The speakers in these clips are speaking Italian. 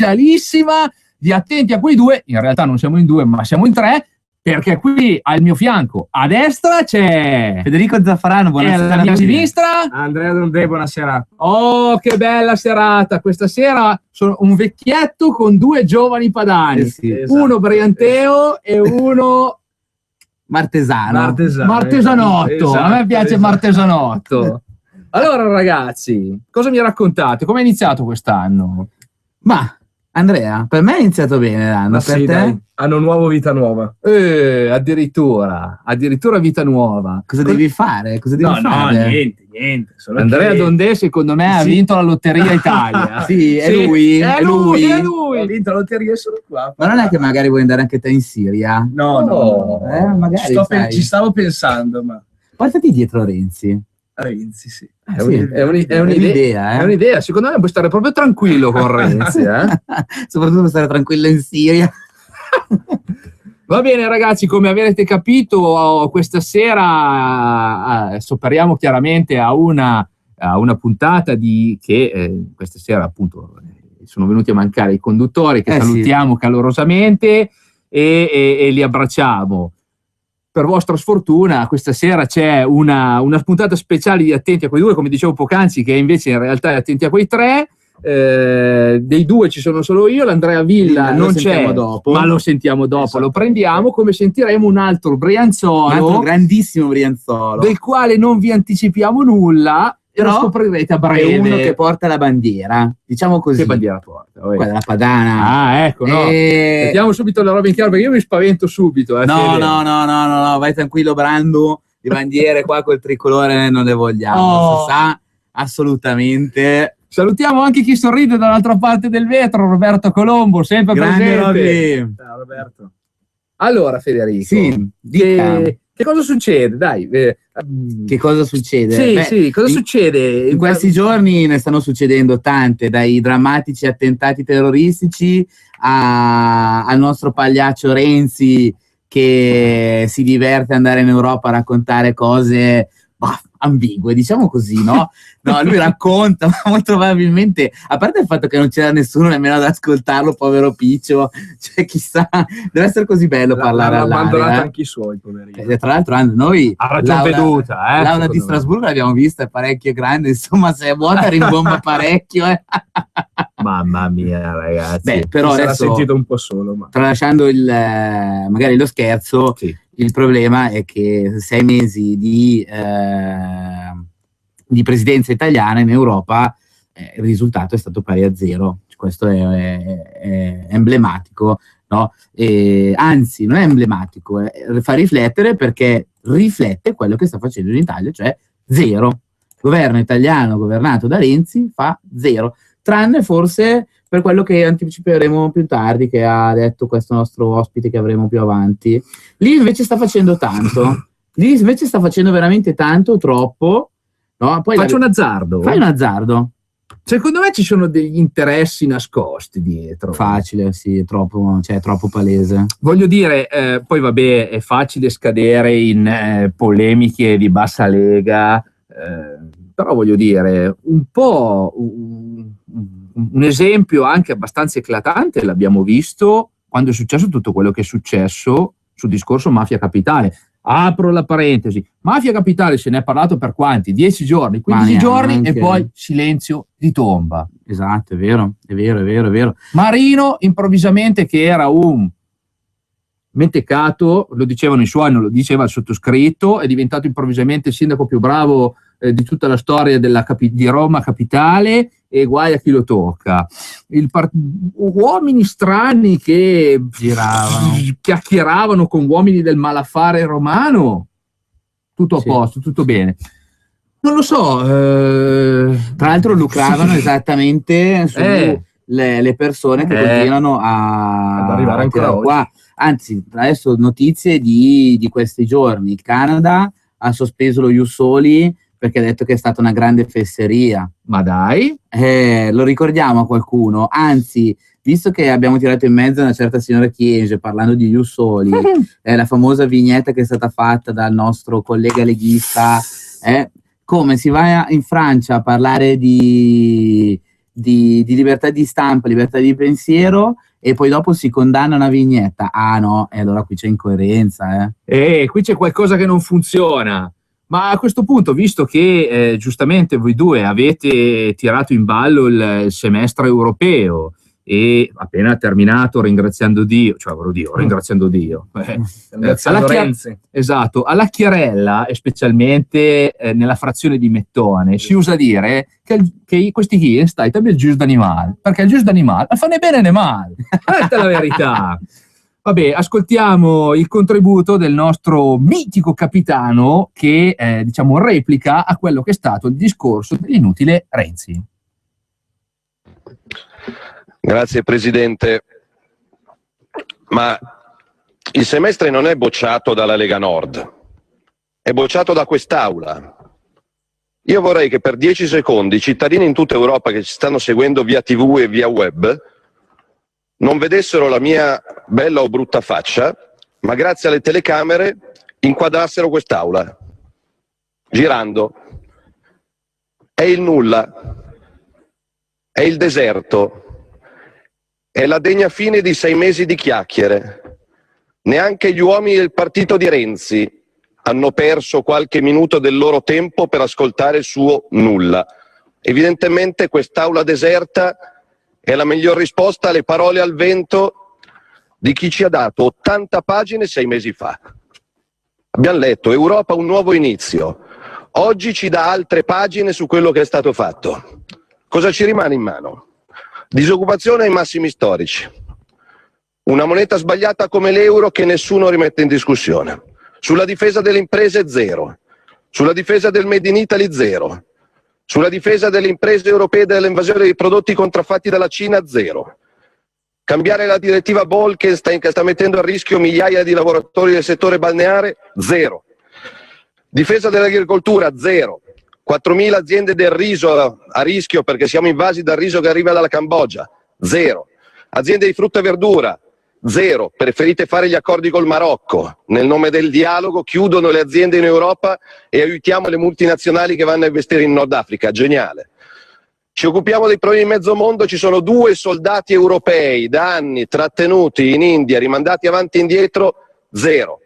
specialissima di Attenti a quei due. In realtà non siamo in due, ma siamo in tre, perché qui al mio fianco a destra c'è Federico Zaffarano, e buonasera. alla mia sinistra Andrea Dondè, buonasera. oh, che bella serata questa sera. Sono un vecchietto con due giovani padani, Sì, esatto. uno brianteo e uno martesanotto. Esatto, A me piace esatto. martesanotto. Allora ragazzi, cosa mi raccontate? Come è iniziato quest'anno? Ma Andrea, per me è iniziato bene l'anno, Ma per sì, te? dai, hanno nuovo vita nuova. Addirittura vita nuova. Cosa devi fare? Cosa devi No, fare? niente. Solo Andrea che Dondè secondo me ha Sì. vinto la Lotteria Italia. Sì, è lui, è è lui. ho vinto la lotteria e sono qua. Ma non è che magari vuoi andare anche te in Siria? No. Magari sai. Ci stavo pensando, ma Portati dietro Renzi. Renzi, sì. È Sì, un'idea, eh. è un'idea. Secondo me puoi stare proprio tranquillo con Renzi. Soprattutto per stare tranquillo in Siria. Va bene ragazzi, come avrete capito, questa sera sopperiamo chiaramente a una puntata che questa sera appunto sono venuti a mancare i conduttori che salutiamo calorosamente e li abbracciamo. Per vostra sfortuna questa sera c'è una puntata speciale di Attenti a quei due, come dicevo poc'anzi, che invece in realtà è Attenti a quei tre. Dei due ci sono solo io, l'Andrea Villa non c'è, ma lo sentiamo dopo, Esatto. lo prendiamo, come sentiremo un altro brianzolo, Un altro grandissimo brianzolo. del quale non vi anticipiamo nulla, e lo Però scoprirete a è breve. uno che porta la bandiera, diciamo così. Che bandiera porta? Quella della Padana. Ah, ecco, no. Mettiamo subito la roba in chiaro, perché io mi spavento subito. No, vai tranquillo, Brando. Le bandiere qua col tricolore non le vogliamo, si sa assolutamente. Salutiamo anche chi sorride dall'altra parte del vetro, Roberto Colombo, sempre Grande presente. Roby. Ciao Roberto. Allora, Federico, Sì, dica. che cosa succede? Dai, Che cosa succede? sì, cosa succede? In questi giorni ne stanno succedendo tante, dai drammatici attentati terroristici al nostro pagliaccio Renzi che si diverte ad andare in Europa a raccontare cose ambigue, diciamo così, no? No, lui racconta, ma molto probabilmente, a parte il fatto che non c'era nessuno nemmeno ad ascoltarlo, povero Piccio, cioè chissà, deve essere così bello parlare L'hanno abbandonato all'aria. anche i suoi, poverini. Tra l'altro noi Ha ragione veduta, l'aula secondo di me. Strasburgo l'abbiamo vista, è parecchio grande, insomma se è vuota rimbomba parecchio. Mamma mia, ragazzi. Beh, però Si sarà adesso, sentito un po' solo, ma tralasciando magari lo scherzo, Sì. il problema è che 6 mesi di presidenza italiana in Europa, il risultato è stato pari a 0. Questo è emblematico, no? Anzi, non è emblematico, fa riflettere, perché riflette quello che sta facendo in Italia, cioè 0. Il governo italiano governato da Renzi fa 0, tranne forse per quello che anticiperemo più tardi, che ha detto questo nostro ospite che avremo più avanti. Lì invece sta facendo tanto, lì invece sta facendo veramente tanto, troppo. No? Poi Faccio un azzardo. fai un azzardo. Secondo me ci sono degli interessi nascosti dietro. Facile, sì, è troppo palese. Voglio dire, poi vabbè, è facile scadere in polemiche di bassa lega, però voglio dire, un po' un esempio anche abbastanza eclatante l'abbiamo visto quando è successo tutto quello che è successo sul discorso Mafia Capitale. Apro la parentesi, Mafia Capitale se ne è parlato per quanti? 10 giorni, 15 giorni neanche. e poi silenzio di tomba. Esatto, è vero. Marino improvvisamente, che era un mentecato, lo dicevano i suoi, non lo diceva il sottoscritto, è diventato improvvisamente il sindaco più bravo di tutta la storia di Roma Capitale, e guai a chi lo tocca. Uomini strani che Giravano. chiacchieravano con uomini del malaffare romano, tutto a posto, tutto bene. Non lo so. Tra l'altro lucravano esattamente sulle persone che continuano ad arrivare ancora tirare qua. Anzi, adesso notizie di questi giorni. Il Canada ha sospeso lo Ius Soli perché ha detto che è stata una grande fesseria. Ma dai? Lo ricordiamo a qualcuno? Anzi, visto che abbiamo tirato in mezzo una certa signora Chiese parlando di Ius Soli, la famosa vignetta che è stata fatta dal nostro collega leghista, come si va in Francia a parlare di di libertà di stampa, libertà di pensiero, e poi dopo si condanna una vignetta. Ah no, e allora qui c'è incoerenza. Qui c'è qualcosa che non funziona. Ma a questo punto, visto che giustamente voi due avete tirato in ballo il semestre europeo e appena terminato ringraziando Dio, esatto, alla Chiarella e specialmente nella frazione di Mettone si usa dire che questi qui stai il giusto d'animale, perché il giusto d'animale non fa né bene né male. Questa è la verità. Vabbè, ascoltiamo il contributo del nostro mitico capitano che replica a quello che è stato il discorso dell'inutile Renzi. Grazie Presidente, ma il semestre non è bocciato dalla Lega Nord, è bocciato da quest'Aula. Io vorrei che per 10 secondi i cittadini in tutta Europa che ci stanno seguendo via TV e via web non vedessero la mia bella o brutta faccia, ma grazie alle telecamere inquadrassero quest'Aula, girando. È il nulla, è il deserto. È la degna fine di 6 mesi di chiacchiere. Neanche gli uomini del partito di Renzi hanno perso qualche minuto del loro tempo per ascoltare il suo nulla. Evidentemente quest'aula deserta è la miglior risposta alle parole al vento di chi ci ha dato 80 pagine 6 mesi fa. Abbiamo letto Europa un nuovo inizio. Oggi ci dà altre pagine su quello che è stato fatto. Cosa ci rimane in mano? Disoccupazione ai massimi storici, una moneta sbagliata come l'euro che nessuno rimette in discussione, sulla difesa delle imprese zero, sulla difesa del Made in Italy zero, sulla difesa delle imprese europee dall'invasione dei prodotti contraffatti dalla Cina zero, cambiare la direttiva Bolkestein che sta mettendo a rischio migliaia di lavoratori del settore balneare zero, difesa dell'agricoltura zero. 4.000 aziende del riso a rischio perché siamo invasi dal riso che arriva dalla Cambogia, zero. Aziende di frutta e verdura, zero. Preferite fare gli accordi col Marocco. Nel nome del dialogo chiudono le aziende in Europa e aiutiamo le multinazionali che vanno a investire in Nord Africa. Geniale. Ci occupiamo dei problemi di mezzo mondo, ci sono 2 soldati europei da anni trattenuti in India, rimandati avanti e indietro, zero.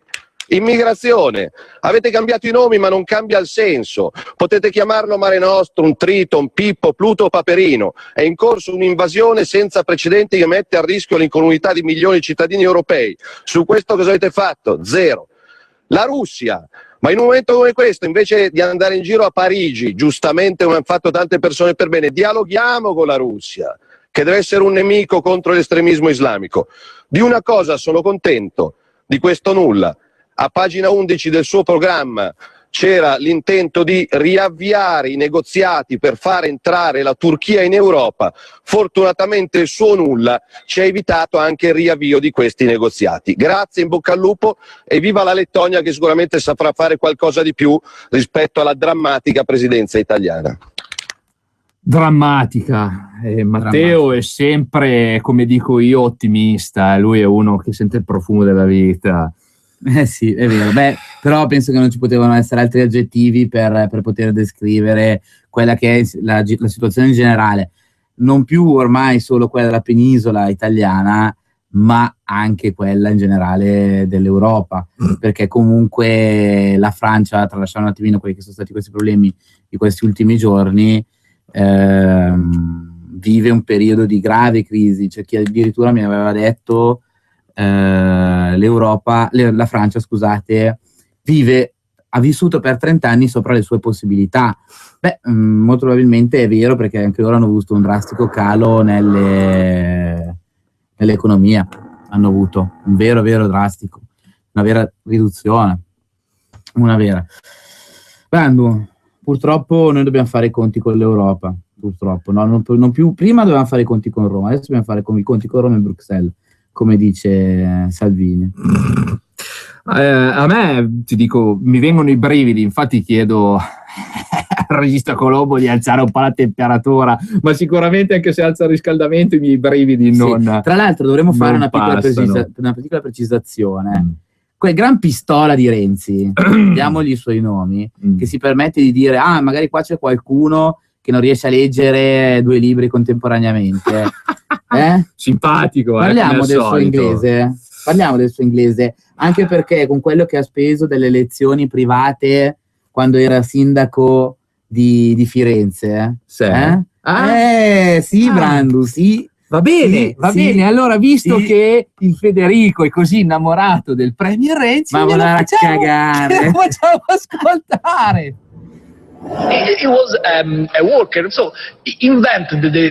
Immigrazione, avete cambiato i nomi ma non cambia il senso, potete chiamarlo Mare Nostrum, Triton, Pippo, Pluto o Paperino, è in corso un'invasione senza precedenti che mette a rischio l'incolumità di milioni di cittadini europei, su questo cosa avete fatto? Zero. La Russia, ma in un momento come questo invece di andare in giro a Parigi, giustamente come hanno fatto tante persone per bene, dialoghiamo con la Russia, che deve essere un nemico contro l'estremismo islamico. Di una cosa sono contento, di questo nulla. A pagina 11 del suo programma c'era l'intento di riavviare i negoziati per far entrare la Turchia in Europa. Fortunatamente il suo nulla ci ha evitato anche il riavvio di questi negoziati. Grazie, in bocca al lupo e viva la Lettonia che sicuramente saprà fare qualcosa di più rispetto alla drammatica presidenza italiana. Drammatica. Matteo è sempre, come dico io, ottimista. Lui è uno che sente il profumo della vita. Sì, è vero. Beh, però penso che non ci potevano essere altri aggettivi per poter descrivere quella che è la situazione in generale, non più ormai solo quella della penisola italiana, ma anche quella in generale dell'Europa, perché comunque la Francia, tralasciando un attimino quelli che sono stati questi problemi di questi ultimi giorni, vive un periodo di grave crisi. C'è chi addirittura mi aveva detto la Francia, scusate, ha vissuto per 30 anni sopra le sue possibilità. Beh, molto probabilmente è vero, perché anche loro hanno avuto un drastico calo nell'economia, hanno avuto un vero drastico, una vera riduzione, una vera. Brandu, purtroppo noi dobbiamo fare i conti con l'Europa, purtroppo, no? Non più, prima dovevamo fare i conti con Roma, adesso dobbiamo fare i conti con Roma e Bruxelles, come dice Salvini. A me, ti dico, mi vengono i brividi, infatti chiedo al regista Colombo di alzare un po' la temperatura, ma sicuramente anche se alza il riscaldamento i miei brividi non. Sì. Tra l'altro dovremmo fare una piccola precisazione. Quel gran pistola di Renzi, diamogli i suoi nomi, che si permette di dire magari qua c'è qualcuno che non riesce a leggere 2 libri contemporaneamente. Simpatico. Parliamo del suo inglese. Parliamo del suo inglese, anche perché con quello che ha speso delle lezioni private quando era sindaco di Firenze. Sì. Sì, Brandu, sì. Va bene, Sì, bene. Allora, visto sì. che il Federico è così innamorato del Premier Renzi, Ma glielo voleva facciamo cagare. ascoltare. He was a worker, so he invented the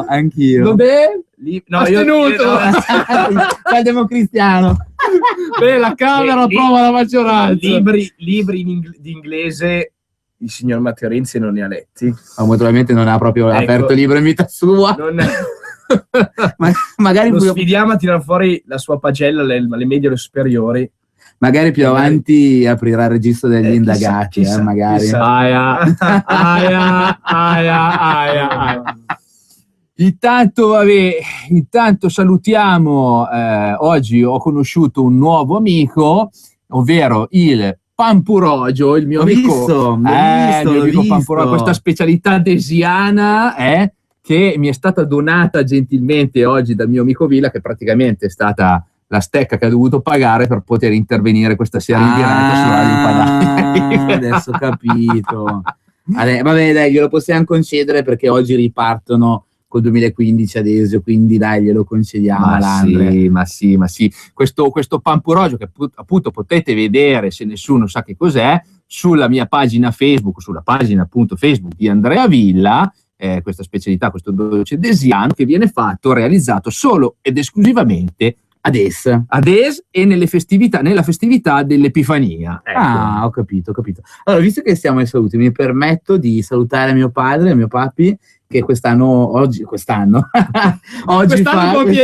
Anch'io. Vabbè, Astenuto. Fa il democristiano. Beh, la Camera approva la maggioranza. Libri di inglese il signor Matteo Renzi non ne ha letti. Naturalmente non ha proprio aperto il libro in vita sua. Non, Magari lo sfidiamo a tirare fuori la sua pagella alle medie e alle superiori. Magari più avanti aprirà il registro degli indagati. Chissà, magari. chissà. Aia. Intanto salutiamo, oggi ho conosciuto un nuovo amico, ovvero il Pampurogio, il mio amico Pampurogio, questa specialità desiana che mi è stata donata gentilmente oggi dal mio amico Villa, che praticamente è stata la stecca che ha dovuto pagare per poter intervenire questa sera in diretta su Radio Padania. Adesso ho capito. Vabbè, dai, glielo possiamo concedere perché oggi ripartono col 2015 ad Esio, quindi dai, glielo concediamo. Ma sì. Questo Pampurogio che appunto potete vedere, se nessuno sa che cos'è, sulla mia pagina Facebook, sulla pagina appunto Facebook di Andrea Villa, questa specialità, questo dolce desiano che viene realizzato solo ed esclusivamente ad Es e nella festività dell'Epifania. Ecco. Ho capito. Allora, visto che siamo ai saluti, mi permetto di salutare mio padre, mio papi, che oggi compie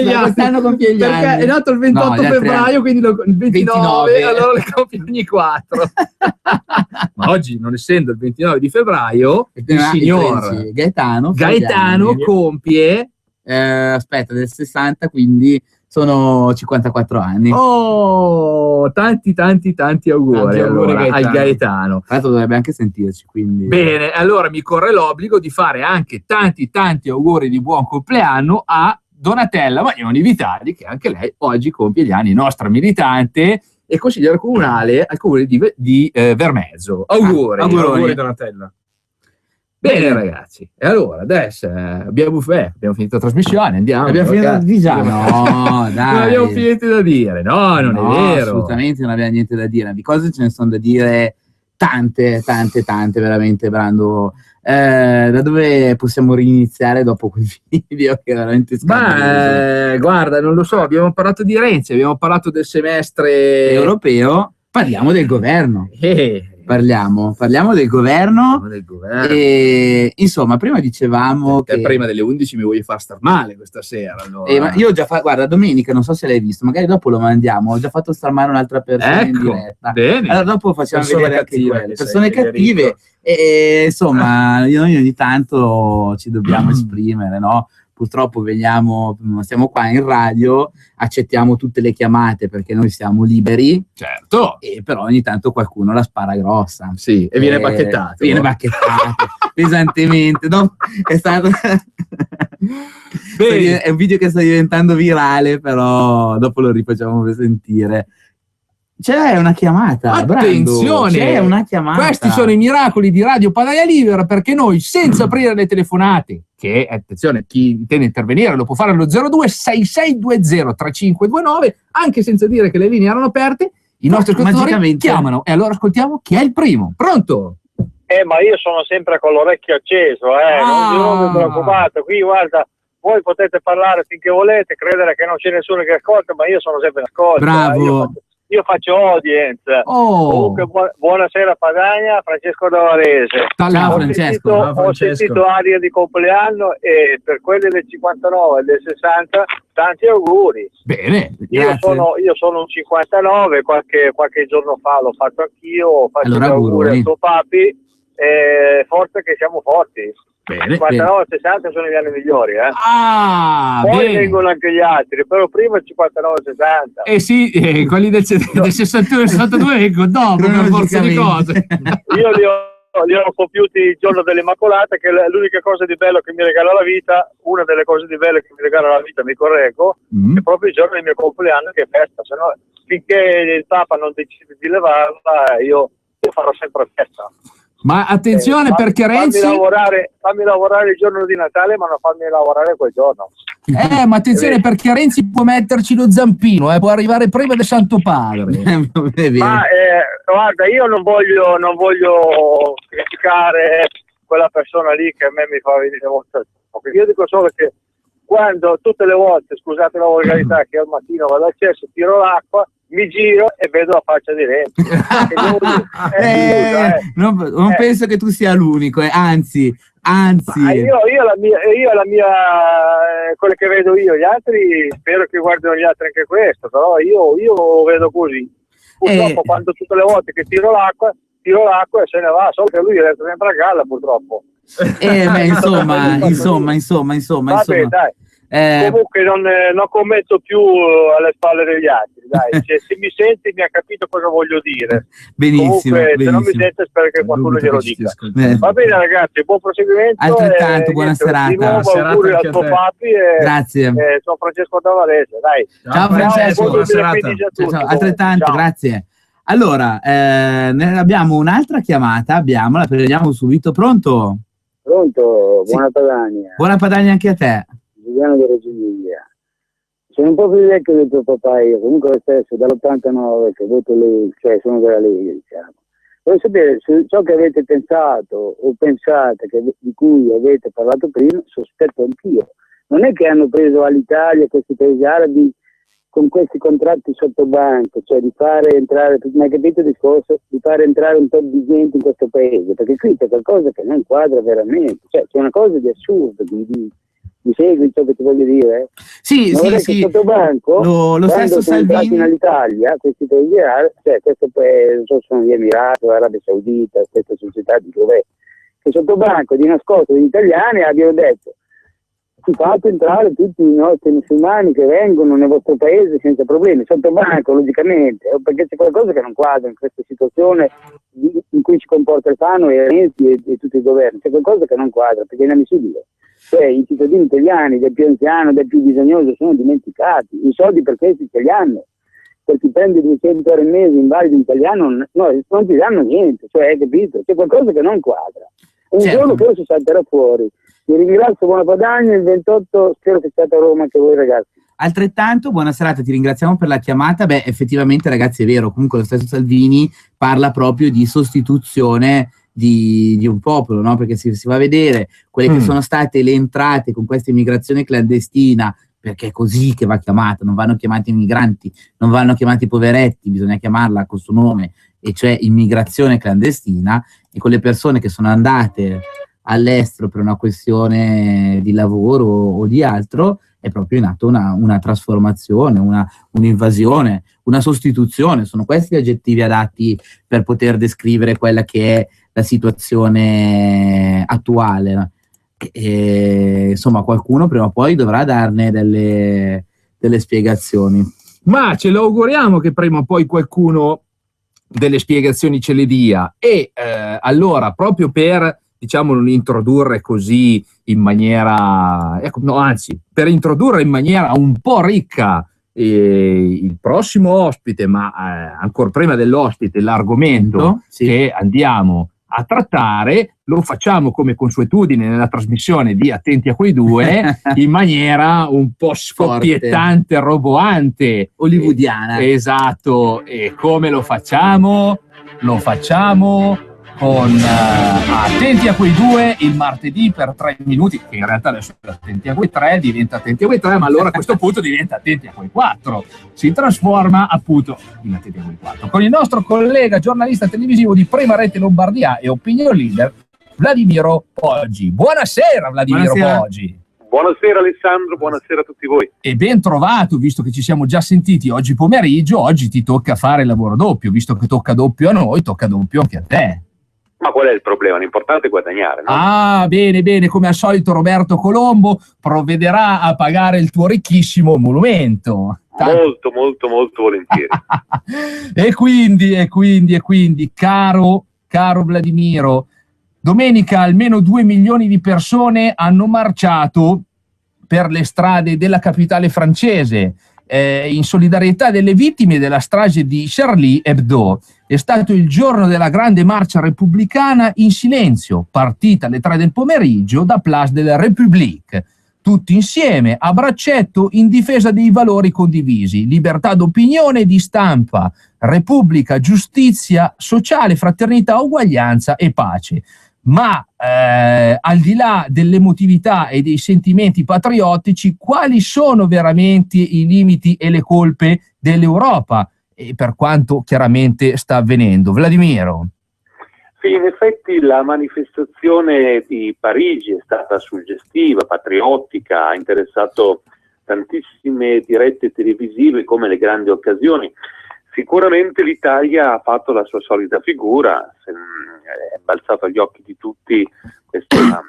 gli anni. Perché è nato il 28 febbraio, quindi il 29, allora le compie ogni 4. Ma oggi, non essendo il 29 di febbraio, il signor Gaetano compie del 60, quindi sono 54 anni. Tanti auguri al Gaetano. Tra l'altro dovrebbe anche sentirci, quindi. Bene, allora mi corre l'obbligo di fare anche tanti auguri di buon compleanno a Donatella Magnoni Vitali, che anche lei oggi compie gli anni, nostra militante e consigliere comunale al comune di Vermezzo. Auguri Donatella. Bene ragazzi, e allora adesso abbiamo finito la trasmissione, andiamo. Abbiamo finito di già? No, dai. Non abbiamo finito da dire, no, non è vero. Assolutamente non abbiamo niente da dire, di cose ce ne sono da dire tante, veramente, Brando. Da dove possiamo riniziare dopo quel video che è veramente scandaloso? Guarda, non lo so, abbiamo parlato di Renzi, abbiamo parlato del semestre europeo, parliamo del governo. Parliamo del governo. E, insomma, prima dicevamo Te che prima delle 11 mi voglio far star male questa sera. Allora. ma io ho già fatto, guarda, domenica, non so se l'hai visto, magari dopo lo mandiamo, ho già fatto star male un'altra persona in Ecco, diretta. bene. Allora dopo facciamo Persone vedere anche cattive quelle. che Persone sei, cattive Federico. e insomma, noi ogni tanto ci dobbiamo esprimere, no? Purtroppo stiamo qua in radio, accettiamo tutte le chiamate perché noi siamo liberi, Certo. e però ogni tanto qualcuno la spara grossa. Sì, e viene bacchettato. Viene bacchettato pesantemente. No, è stato Bene. è un video che sta diventando virale, però dopo lo rifacciamo sentire. C'è una chiamata. Attenzione, Brando, c'è una chiamata. Questi sono i miracoli di Radio Padania Libera, perché noi, senza aprire le telefonate, che attenzione, chi intende intervenire lo può fare allo 02 6620 3529, anche senza dire che le linee erano aperte, i nostri ascoltatori magicamente chiamano. E allora ascoltiamo chi è il primo. Pronto? Ma io sono sempre con l'orecchio acceso, non vi preoccupate, qui guarda, voi potete parlare finché volete, credere che non c'è nessuno che ascolta, ma io sono sempre in ascolto. Bravo. Io faccio audience. Oh, Comunque, buonasera Padania, Francesco Davarese. Ciao, Ho Francesco. ho sentito aria di compleanno e per quelli del 59 e del 60 tanti auguri. bene. Grazie. Io sono un 59, qualche giorno fa l'ho fatto anch'io, faccio Allora, gli auguri al tuo papi, forza che siamo forti. Bene. 59 e 60 sono gli anni migliori, Ah, poi bene. vengono anche gli altri, però prima il 59 e 60. Eh sì, quelli del 61 e 62 vengono dopo, per forza di cose. Io li ho compiuti il giorno dell'Immacolata, che è l'unica cosa di bello che mi regala la vita, una delle cose di bello che mi regala la vita, mi correggo, è proprio il giorno del mio compleanno che è festa, se no finché il Papa non decide di levarla io farò sempre festa. Ma attenzione, perché Renzi... Fammi lavorare il giorno di Natale, ma non fammi lavorare quel giorno. ma attenzione, perché Renzi può metterci lo zampino, può arrivare prima del Santo Padre. È vero. Ma guarda, io non voglio criticare quella persona lì che a me mi fa venire molto. Io dico solo che quando tutte le volte, scusate la volgarità, che al mattino vado al cesso, tiro l'acqua, mi giro e vedo la faccia di Renzi. Non penso che tu sia l'unico, anzi. Io la mia quello che vedo io, gli altri spero che guardino gli altri anche questo, però io lo vedo così. Purtroppo quando tutte le volte che tiro l'acqua e se ne va, solo che lui è sempre a galla purtroppo. Insomma. Vabbè, dai. Comunque non commetto più alle spalle degli altri, dai. Se mi senti mi ha capito cosa voglio dire. Benissimo. Comunque, se non mi sente spero che qualcuno glielo dica. Va bene ragazzi, buon proseguimento. Altrettanto, buona serata. Di nuovo auguri al tuo papi grazie. Sono Francesco Davarese, dai. Ciao Francesco, buona serata. Ciao, altrettanto, ciao. Grazie. Allora, ne abbiamo un'altra chiamata, la prendiamo subito. Pronto? Pronto, buona Sì. Padania. Buona Padania anche a te. Giuliano di Reggio Emilia. Sono un po' più vecchio del tuo papà io, comunque lo stesso, dall'89 che voto lei, cioè sono della Lega, diciamo. Voglio sapere se ciò che avete pensato o pensate, di cui avete parlato prima, sospetto anch'io. Non è che hanno preso all'Italia questi paesi arabi con questi contratti sotto banco, cioè di fare entrare, ma hai capito il discorso? Di fare entrare un po' di gente in questo paese, perché qui c'è qualcosa che non quadra veramente, cioè c'è una cosa di assurdo, mi segui ciò che ti voglio dire? Sì. Sotto banco, lo stesso sono entrati Salvini. all'Italia, questi paesi arabi, cioè questo non so se sono gli Emirati, l'Arabia Saudita, questa società di dov'è, che sotto banco di nascosto gli italiani abbiano detto ci fate entrare tutti i nostri musulmani che vengono nel vostro paese senza problemi, sotto banco logicamente, perché c'è qualcosa che non quadra in questa situazione in cui ci comporta il Fano e Renzi e tutto il governo, c'è qualcosa che non quadra, perché è inammissibile. Cioè i cittadini italiani, del più anziano, del più bisognoso, sono dimenticati, i soldi per questi ce li hanno, per chi prende 200 euro al mese invalido in italiano non ti danno niente, cioè hai capito? C'è qualcosa che non quadra. Un giorno forse salterà fuori. Vi ringrazio, buona Padania, il 28 spero che siate a Roma anche voi ragazzi. Altrettanto, buona serata, ti ringraziamo per la chiamata. Beh, effettivamente ragazzi è vero, comunque lo stesso Salvini parla proprio di sostituzione di un popolo, no? Perché si va a vedere quelle che sono state le entrate con questa immigrazione clandestina, perché è così che va chiamata, non vanno chiamati migranti, non vanno chiamati poveretti, bisogna chiamarla con suo nome, e cioè immigrazione clandestina, e con le persone che sono andate all'estero per una questione di lavoro o di altro è proprio in atto una trasformazione, un'invasione, una sostituzione. Sono questi gli aggettivi adatti per poter descrivere quella che è la situazione attuale. Insomma, qualcuno prima o poi dovrà darne delle spiegazioni. Ma ce lo auguriamo che prima o poi qualcuno delle spiegazioni ce le dia. E allora, proprio per, diciamo, non introdurre così in maniera, per introdurre in maniera un po' ricca il prossimo ospite, ma ancora prima dell'ospite, l'argomento che andiamo a trattare, lo facciamo come consuetudine nella trasmissione di Attenti a quei due, in maniera un po' scoppiettante, roboante, hollywoodiana. Esatto. E come lo facciamo? Lo facciamo con Attenti a quei due il martedì per 3 minuti, che in realtà adesso Attenti a quei 3 diventa Attenti a quei 3, ma allora a questo punto diventa Attenti a quei 4, si trasforma appunto in Attenti a quei 4, con il nostro collega giornalista televisivo di Prima Rete Lombardia e opinion leader Vladimiro Poggi. Buonasera Vladimiro Poggi. Buonasera Alessandro, buonasera a tutti voi. E ben trovato, visto che ci siamo già sentiti oggi pomeriggio, oggi ti tocca fare il lavoro doppio, visto che tocca doppio a noi, tocca doppio anche a te. Ma qual è il problema? L'importante è guadagnare, no? Ah, bene, bene, come al solito Roberto Colombo provvederà a pagare il tuo ricchissimo monumento. Molto, molto, molto volentieri. E quindi, caro Vladimiro, domenica almeno 2 milioni di persone hanno marciato per le strade della capitale francese in solidarietà delle vittime della strage di Charlie Hebdo. È stato il giorno della grande marcia repubblicana in silenzio, partita alle 3 del pomeriggio da Place de la République. Tutti insieme, a braccetto, in difesa dei valori condivisi: libertà d'opinione e di stampa, repubblica, giustizia sociale, fraternità, uguaglianza e pace. Ma al di là dell'emotività e dei sentimenti patriottici, quali sono veramente i limiti e le colpe dell'Europa, e per quanto chiaramente sta avvenendo? Vladimiro. Sì, in effetti la manifestazione di Parigi è stata suggestiva, patriottica, ha interessato tantissime dirette televisive come le grandi occasioni. Sicuramente l'Italia ha fatto la sua solita figura, è balzato agli occhi di tutti questa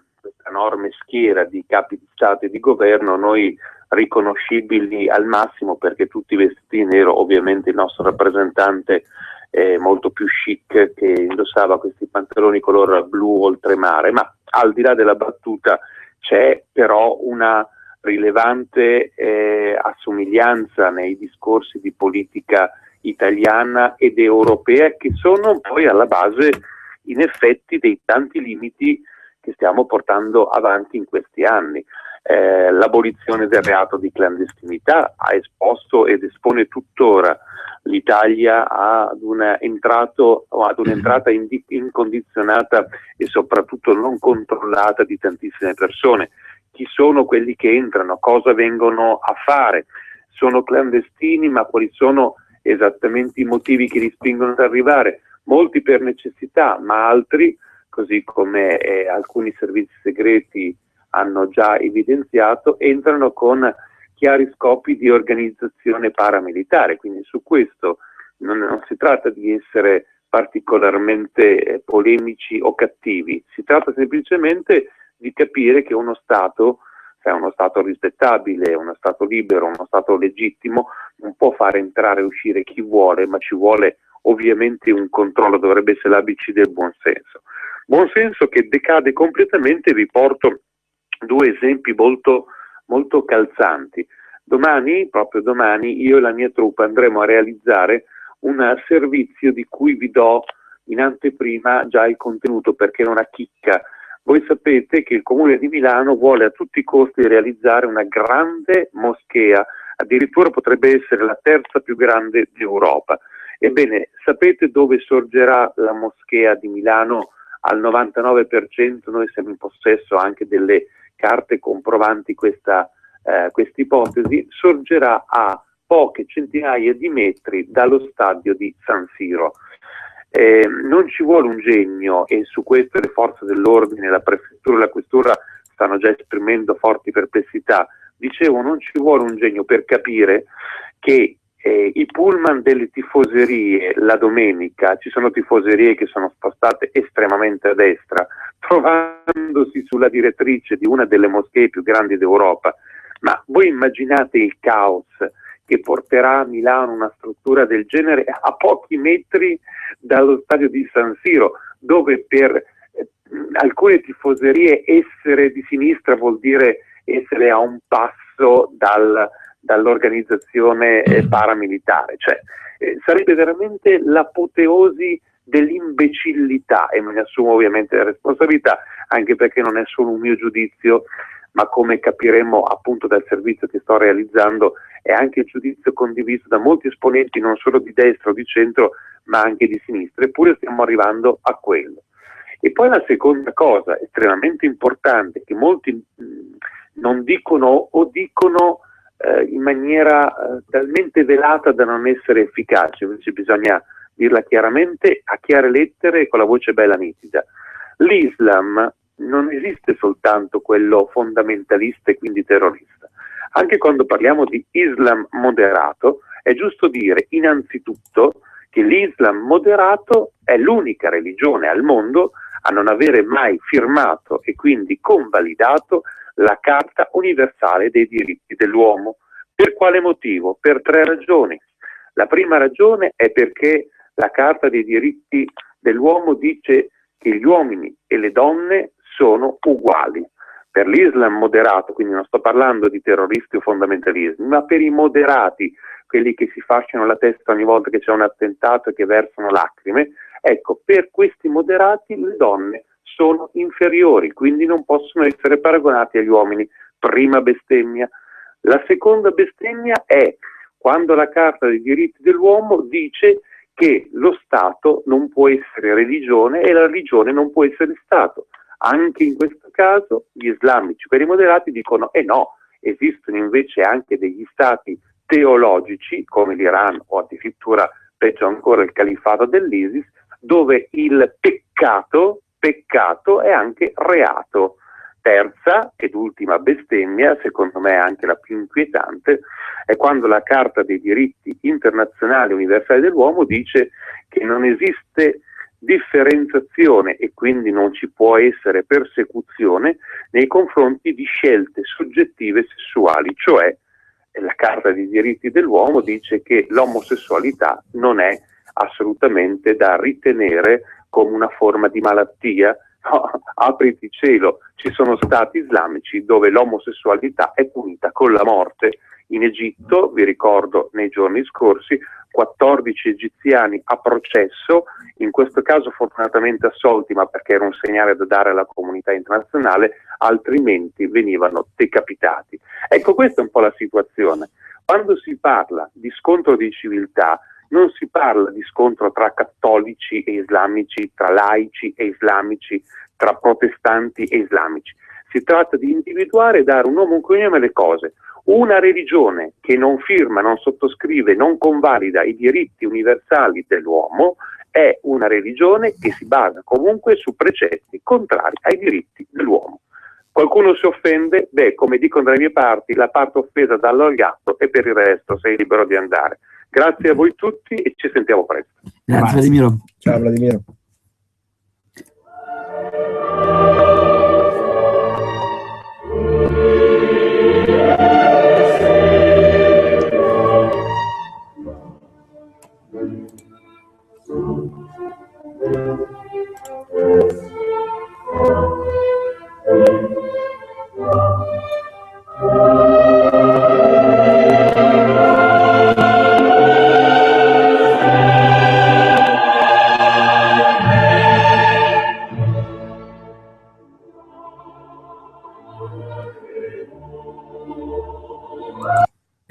enorme schiera di capi di Stato e di governo, noi riconoscibili al massimo perché tutti vestiti in nero. Ovviamente il nostro rappresentante è molto più chic, che indossava questi pantaloni color blu oltremare, ma al di là della battuta c'è però una rilevante assomiglianza nei discorsi di politica italiana ed europea, che sono poi alla base in effetti dei tanti limiti che stiamo portando avanti in questi anni. L'abolizione del reato di clandestinità ha esposto ed espone tuttora l'Italia ad un'entrata incondizionata e soprattutto non controllata di tantissime persone. Chi sono quelli che entrano? Cosa vengono a fare? Sono clandestini, ma quali sono esattamente i motivi che li spingono ad arrivare? Molti per necessità, ma altri, così come alcuni servizi segreti hanno già evidenziato, entrano con chiari scopi di organizzazione paramilitare. Quindi su questo non si tratta di essere particolarmente polemici o cattivi, si tratta semplicemente di capire che uno Stato, se è uno Stato rispettabile, uno Stato libero, uno Stato legittimo, non può fare entrare e uscire chi vuole, ma ci vuole ovviamente un controllo, dovrebbe essere l'ABC del buonsenso. Buonsenso che decade completamente. Vi porto 2 esempi molto, molto calzanti. Proprio domani, io e la mia troupe andremo a realizzare un servizio di cui vi do in anteprima già il contenuto, perché è una chicca. Voi sapete che il Comune di Milano vuole a tutti i costi realizzare una grande moschea, addirittura potrebbe essere la 3ª più grande d'Europa. Ebbene, sapete dove sorgerà la moschea di Milano? Al 99% noi siamo in possesso anche delle carte comprovanti questa ipotesi. Sorgerà a poche centinaia di metri dallo stadio di San Siro. Non ci vuole un genio, e su questo le forze dell'ordine, la prefettura e la questura stanno già esprimendo forti perplessità. Dicevo, non ci vuole un genio per capire che i pullman delle tifoserie la domenica, ci sono tifoserie che sono spostate estremamente a destra, trovandosi sulla direttrice di una delle moschee più grandi d'Europa. Ma voi immaginate il caos che porterà a Milano una struttura del genere a pochi metri dallo stadio di San Siro, dove per alcune tifoserie essere di sinistra vuol dire essere a un passo dall'organizzazione paramilitare. Cioè, sarebbe veramente l'apoteosi dell'imbecillità, e me ne assumo ovviamente la responsabilità, anche perché non è solo un mio giudizio, ma come capiremo appunto dal servizio che sto realizzando è anche il giudizio condiviso da molti esponenti non solo di destra o di centro, ma anche di sinistra, eppure stiamo arrivando a quello. E poi la seconda cosa estremamente importante, che molti non dicono o dicono in maniera talmente velata da non essere efficace, invece bisogna dirla chiaramente, a chiare lettere e con la voce bella nitida. L'Islam non esiste soltanto quello fondamentalista e quindi terrorista. Anche quando parliamo di Islam moderato, è giusto dire innanzitutto che l'Islam moderato è l'unica religione al mondo a non avere mai firmato e quindi convalidato la Carta universale dei diritti dell'uomo. Per quale motivo? Per 3 ragioni. La prima ragione è perché la Carta dei diritti dell'uomo dice che gli uomini e le donne sono uguali. Per l'Islam moderato, quindi non sto parlando di terroristi o fondamentalismi, ma per i moderati, quelli che si fasciano la testa ogni volta che c'è un attentato e che versano lacrime, ecco, per questi moderati le donne sono inferiori, quindi non possono essere paragonati agli uomini. Prima bestemmia. La seconda bestemmia è quando la Carta dei diritti dell'uomo dice che lo Stato non può essere religione e la religione non può essere Stato. Anche in questo caso gli islamici, quelli moderati, dicono no, esistono invece anche degli stati teologici come l'Iran o addirittura peggio ancora il califato dell'ISIS, dove il peccato è anche reato. Terza ed ultima bestemmia, secondo me anche la più inquietante, è quando la Carta dei diritti internazionali universali dell'uomo dice che non esiste differenziazione e quindi non ci può essere persecuzione nei confronti di scelte soggettive sessuali, cioè la Carta dei diritti dell'uomo dice che l'omosessualità non è assolutamente da ritenere come una forma di malattia. No, apriti cielo, ci sono stati islamici dove l'omosessualità è punita con la morte. In Egitto, vi ricordo nei giorni scorsi, 14 egiziani a processo, in questo caso fortunatamente assolti, ma perché era un segnale da dare alla comunità internazionale, altrimenti venivano decapitati. Ecco, questa è un po' la situazione. Quando si parla di scontro di civiltà, non si parla di scontro tra cattolici e islamici, tra laici e islamici, tra protestanti e islamici. Si tratta di individuare e dare un nome e un cognome alle cose. Una religione che non firma, non sottoscrive, non convalida i diritti universali dell'uomo è una religione che si basa comunque su precetti contrari ai diritti dell'uomo. Qualcuno si offende? Beh, come dicono dalle mie parti, la parte offesa dallo al gatto e per il resto sei libero di andare. Grazie a voi tutti e ci sentiamo presto. Grazie Vladimiro. Ciao Vladimiro.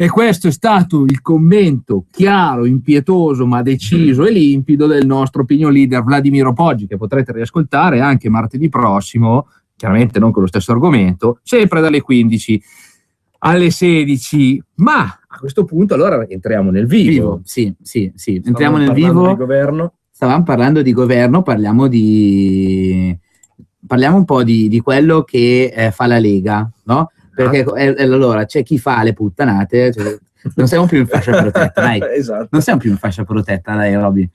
E questo è stato il commento chiaro, impietoso, ma deciso e limpido del nostro opinion leader Vladimiro Poggi, che potrete riascoltare anche martedì prossimo, chiaramente non con lo stesso argomento, sempre dalle 15 alle 16. Ma a questo punto allora entriamo nel vivo. Sì. Entriamo nel vivo. Di governo. stavamo parlando di governo, parliamo un po' di quello che fa la Lega, no? Perché allora c'è chi fa le puttanate, cioè, non siamo più in fascia protetta, dai. Esatto. Non siamo più in fascia protetta, dai, Roby.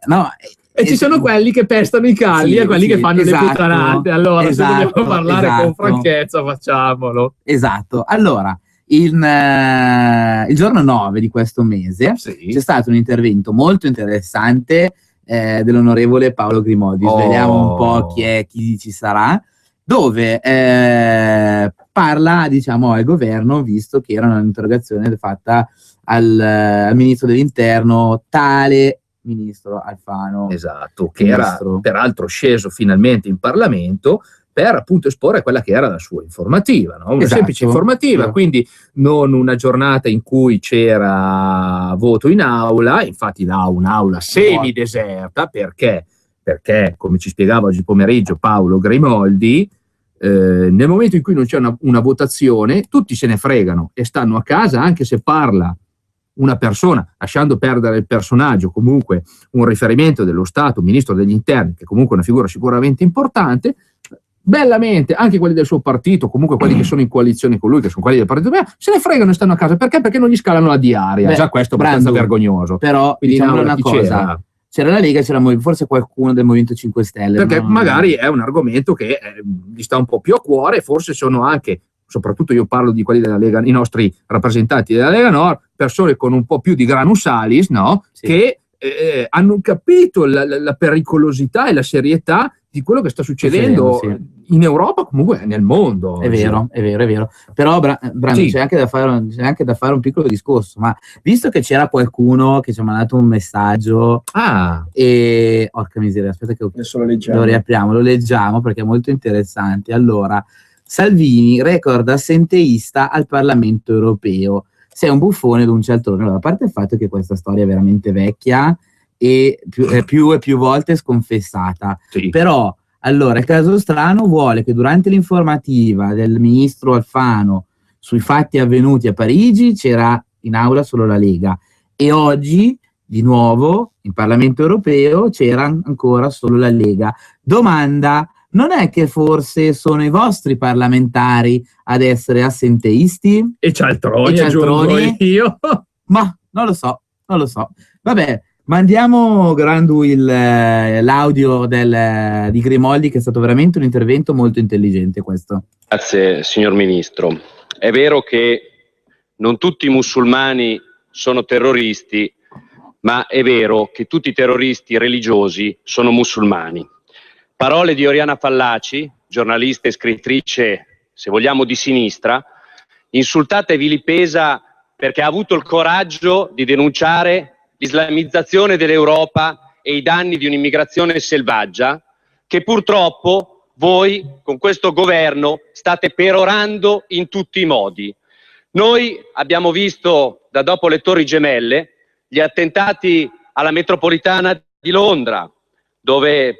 No, E ci sono quelli che pestano i calli e quelli che fanno le puttanate. Allora, se dobbiamo parlare con franchezza, facciamolo. Esatto. Allora, il giorno 9 di questo mese c'è stato un intervento molto interessante dell'onorevole Paolo Grimaldi. Vediamo un po' chi ci sarà, dove parla, diciamo, al governo, visto che era un'interrogazione fatta al ministro dell'interno, tale ministro Alfano. Esatto, che era peraltro sceso finalmente in Parlamento per appunto esporre quella che era la sua informativa, no? Una semplice informativa, quindi non una giornata in cui c'era voto in aula, infatti un'aula semideserta, perché, come ci spiegava oggi pomeriggio Paolo Grimaldi, nel momento in cui non c'è una votazione, tutti se ne fregano e stanno a casa, anche se parla una persona, lasciando perdere il personaggio, comunque un riferimento dello Stato, ministro degli interni, che comunque è una figura sicuramente importante, bellamente, anche quelli del suo partito, comunque quelli che sono in coalizione con lui, che sono quelli del partito, se ne fregano e stanno a casa. Perché? Perché non gli scalano la diaria. Già questo è abbastanza vergognoso. Però, diciamo una cosa, c'era la Lega, c'era forse qualcuno del Movimento 5 Stelle. Perché magari è un argomento che gli sta un po' più a cuore, forse sono anche, soprattutto io parlo di quelli della Lega, i nostri rappresentanti della Lega Nord, persone con un po' più di granus salis, no? Che hanno capito la pericolosità e la serietà di quello che sta succedendo in Europa, comunque nel mondo. È vero. Però Brando, c'è anche da fare un piccolo discorso, ma visto che c'era qualcuno che ci ha mandato un messaggio e porca miseria, aspetta che adesso lo riapriamo, lo leggiamo perché è molto interessante. Allora, Salvini, record assenteista al Parlamento europeo. Sei un buffone ed un cialtrone. Allora, a parte il fatto che questa storia è veramente vecchia e più volte sconfessata, però allora il caso strano vuole che durante l'informativa del ministro Alfano sui fatti avvenuti a Parigi c'era in aula solo la Lega, e oggi di nuovo in Parlamento europeo c'era ancora solo la Lega. Domanda: non è che forse sono i vostri parlamentari ad essere assenteisti? E cialtroni, aggiungo io. Ma non lo so. Vabbè, mandiamo Grandu l'audio di Grimaldi, che è stato veramente un intervento molto intelligente questo. Grazie signor Ministro. È vero che non tutti i musulmani sono terroristi, ma è vero che tutti i terroristi religiosi sono musulmani. Parole di Oriana Fallaci, giornalista e scrittrice, se vogliamo, di sinistra, insultata e vilipesa perché ha avuto il coraggio di denunciare l'islamizzazione dell'Europa e i danni di un'immigrazione selvaggia che purtroppo voi, con questo governo, state perorando in tutti i modi. Noi abbiamo visto da dopo le Torri Gemelle gli attentati alla metropolitana di Londra, dove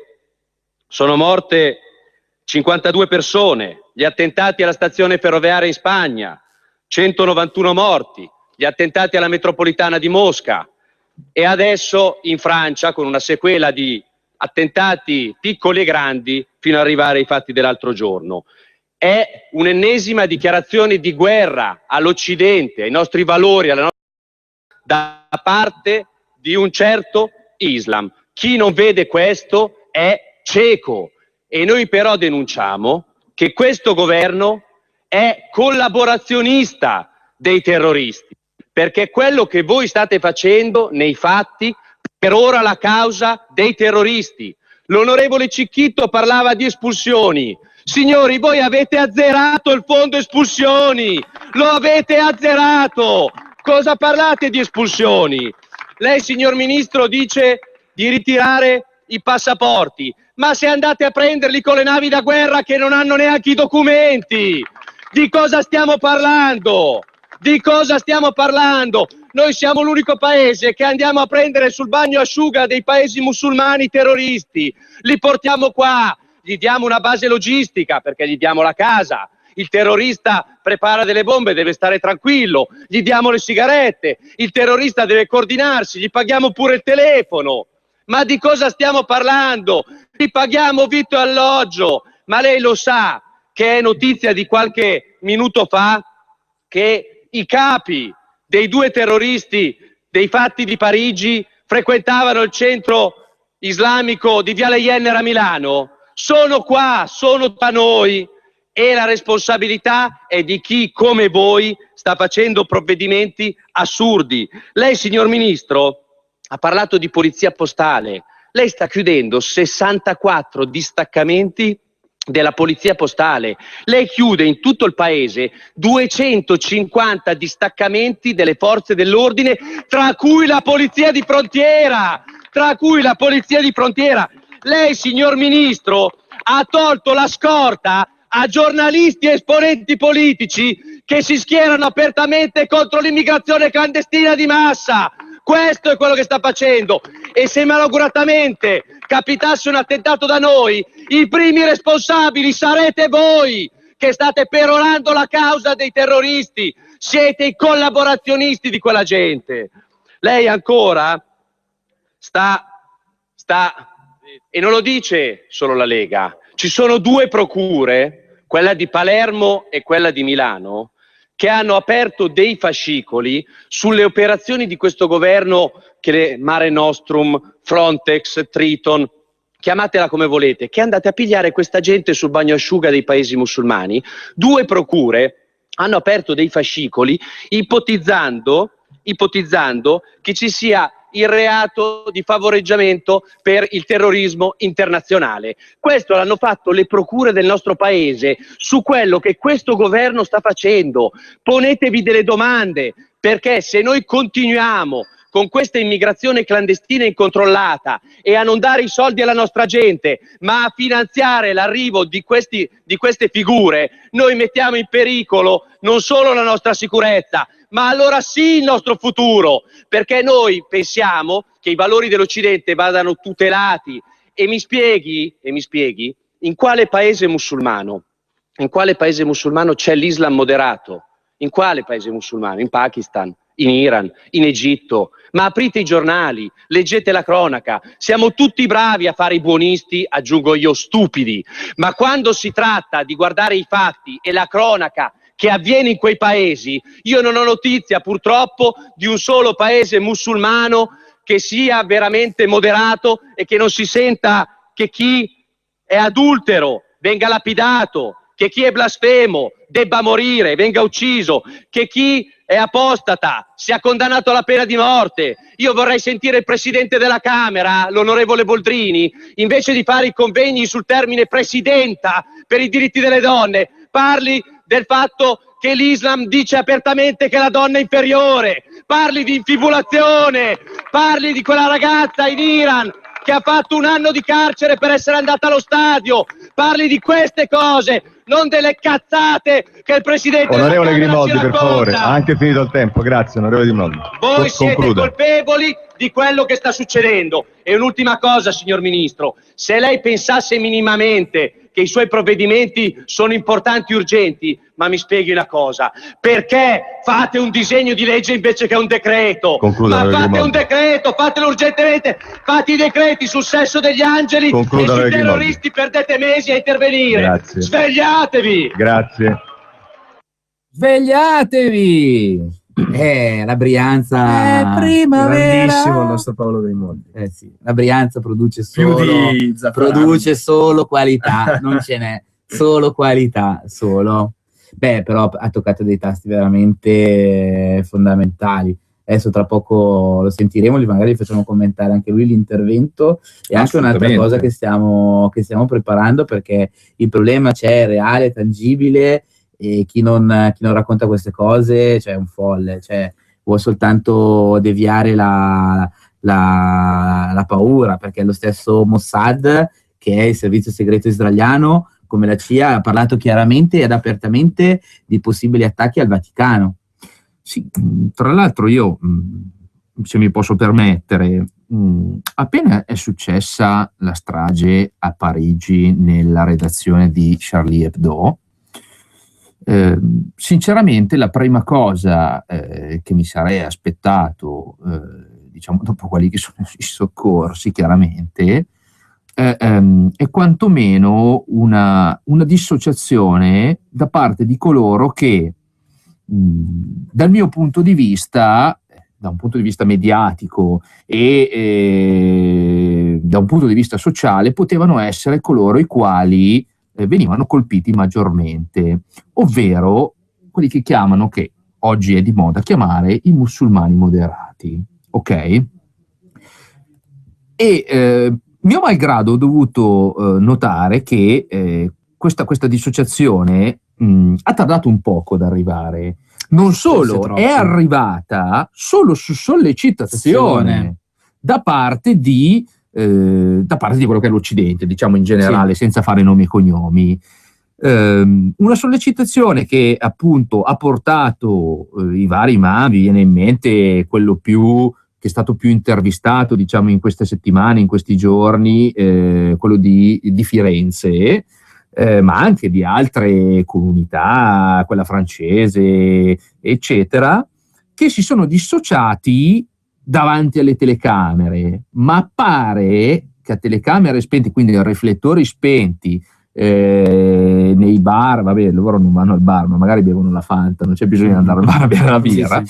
sono morte 52 persone, gli attentati alla stazione ferroviaria in Spagna, 191 morti, gli attentati alla metropolitana di Mosca e adesso in Francia con una sequela di attentati piccoli e grandi fino ad arrivare ai fatti dell'altro giorno. È un'ennesima dichiarazione di guerra all'Occidente, ai nostri valori, da parte di un certo Islam. Chi non vede questo è cieco, e noi però denunciamo che questo governo è collaborazionista dei terroristi, perché quello che voi state facendo nei fatti perora la causa dei terroristi. L'onorevole Cicchitto parlava di espulsioni. Signori, voi avete azzerato il fondo espulsioni, lo avete azzerato. Cosa parlate di espulsioni? Lei, signor Ministro, dice di ritirare i passaporti, ma se andate a prenderli con le navi da guerra che non hanno neanche i documenti, di cosa stiamo parlando? Di cosa stiamo parlando? Noi siamo l'unico paese che andiamo a prendere sul bagno asciuga dei paesi musulmani terroristi, li portiamo qua, gli diamo una base logistica perché gli diamo la casa. Il terrorista prepara delle bombe, deve stare tranquillo, gli diamo le sigarette, il terrorista deve coordinarsi, gli paghiamo pure il telefono. Ma di cosa stiamo parlando? Ti paghiamo vitto e alloggio, ma lei lo sa che è notizia di qualche minuto fa che i capi dei 2 terroristi dei fatti di Parigi frequentavano il centro islamico di Viale Jenner a Milano? Sono qua, sono da noi, e la responsabilità è di chi come voi sta facendo provvedimenti assurdi. Lei, signor Ministro, ha parlato di polizia postale. Lei sta chiudendo 64 distaccamenti della polizia postale. Lei chiude in tutto il paese 250 distaccamenti delle forze dell'ordine, tra cui la polizia di frontiera. Lei, signor Ministro, ha tolto la scorta a giornalisti e esponenti politici che si schierano apertamente contro l'immigrazione clandestina di massa. Questo è quello che sta facendo, e se malauguratamente capitasse un attentato da noi, i primi responsabili sarete voi, che state perorando la causa dei terroristi, siete i collaborazionisti di quella gente. Lei ancora sta e non lo dice solo la Lega, ci sono 2 procure, quella di Palermo e quella di Milano, che hanno aperto dei fascicoli sulle operazioni di questo governo, che Mare Nostrum, Frontex, Triton, chiamatela come volete, che andate a pigliare questa gente sul bagnasciuga dei paesi musulmani. 2 procure hanno aperto dei fascicoli ipotizzando che ci sia il reato di favoreggiamento per il terrorismo internazionale. Questo l'hanno fatto le procure del nostro paese su quello che questo governo sta facendo. Ponetevi delle domande, perché se noi continuiamo con questa immigrazione clandestina incontrollata e a non dare i soldi alla nostra gente, ma a finanziare l'arrivo di queste figure, noi mettiamo in pericolo non solo la nostra sicurezza, ma allora sì il nostro futuro, perché noi pensiamo che i valori dell'Occidente vadano tutelati. E mi spieghi in quale paese musulmano c'è l'Islam moderato? In quale paese musulmano? In Pakistan, in Iran, in Egitto. Ma aprite i giornali, leggete la cronaca. Siamo tutti bravi a fare i buonisti, aggiungo io, stupidi. Ma quando si tratta di guardare i fatti e la cronaca che avviene in quei paesi, io non ho notizia purtroppo di un solo paese musulmano che sia veramente moderato e che non si senta che chi è adultero venga lapidato, che chi è blasfemo debba morire, venga ucciso, che chi è apostata sia condannato alla pena di morte. Io vorrei sentire il Presidente della Camera, l'onorevole Boldrini, invece di fare i convegni sul termine presidenta per i diritti delle donne, parli del fatto che l'Islam dice apertamente che la donna è inferiore, parli di infibulazione, parli di quella ragazza in Iran che ha fatto 1 anno di carcere per essere andata allo stadio, parli di queste cose, non delle cazzate che il Presidente Onorevole della Camera Grimaldi, per favore, ha anche finito il tempo, grazie onorevole Grimaldi. Voi siete colpevoli di quello che sta succedendo. E un'ultima cosa, signor Ministro, se lei pensasse minimamente che i suoi provvedimenti sono importanti e urgenti, ma mi spieghi una cosa: perché fate un disegno di legge invece che un decreto? Concluda, ma fate un decreto, fatelo urgentemente, fate i decreti sul sesso degli angeli. Concluda, e sui Grimaldi. terroristi perdete mesi a intervenire. Grazie. Svegliatevi! Grazie. Svegliatevi! La Brianza primavera. Grandissimo il nostro Paolo Grimaldi. Sì, la Brianza produce Più solo, di Zaffarano. produce solo qualità, non ce n'è, solo qualità, solo. Beh, però ha toccato dei tasti veramente fondamentali. Adesso tra poco lo sentiremo, magari facciamo commentare anche lui l'intervento e anche un'altra cosa che stiamo preparando, perché il problema c'è, è reale, è tangibile, e chi non racconta queste cose, cioè, è un folle, cioè, vuole soltanto deviare la paura, perché lo stesso Mossad, che è il servizio segreto israeliano, come la CIA, ha parlato chiaramente ed apertamente di possibili attacchi al Vaticano. Sì, tra l'altro io, se mi posso permettere, appena è successa la strage a Parigi nella redazione di Charlie Hebdo, sinceramente la prima cosa che mi sarei aspettato diciamo dopo quelli che sono i soccorsi chiaramente, è quantomeno una dissociazione da parte di coloro che dal mio punto di vista, da un punto di vista mediatico e da un punto di vista sociale, potevano essere coloro i quali venivano colpiti maggiormente, ovvero quelli che chiamano, che oggi è di moda chiamare, i musulmani moderati, ok? E mio malgrado ho dovuto notare che questa dissociazione ha tardato un poco ad arrivare. Non solo, è arrivata solo su sollecitazione da parte di quello che è l'Occidente, diciamo in generale, senza fare nomi e cognomi. Una sollecitazione che appunto ha portato i vari imam, viene in mente quello che è stato più intervistato, diciamo, in queste settimane, in questi giorni, quello di Firenze, ma anche di altre comunità, quella francese, eccetera, che si sono dissociati davanti alle telecamere, ma pare che a telecamere spente, quindi a riflettori spenti, nei bar, vabbè, loro non vanno al bar, ma magari bevono la Fanta, non c'è bisogno di andare al bar a bere la birra.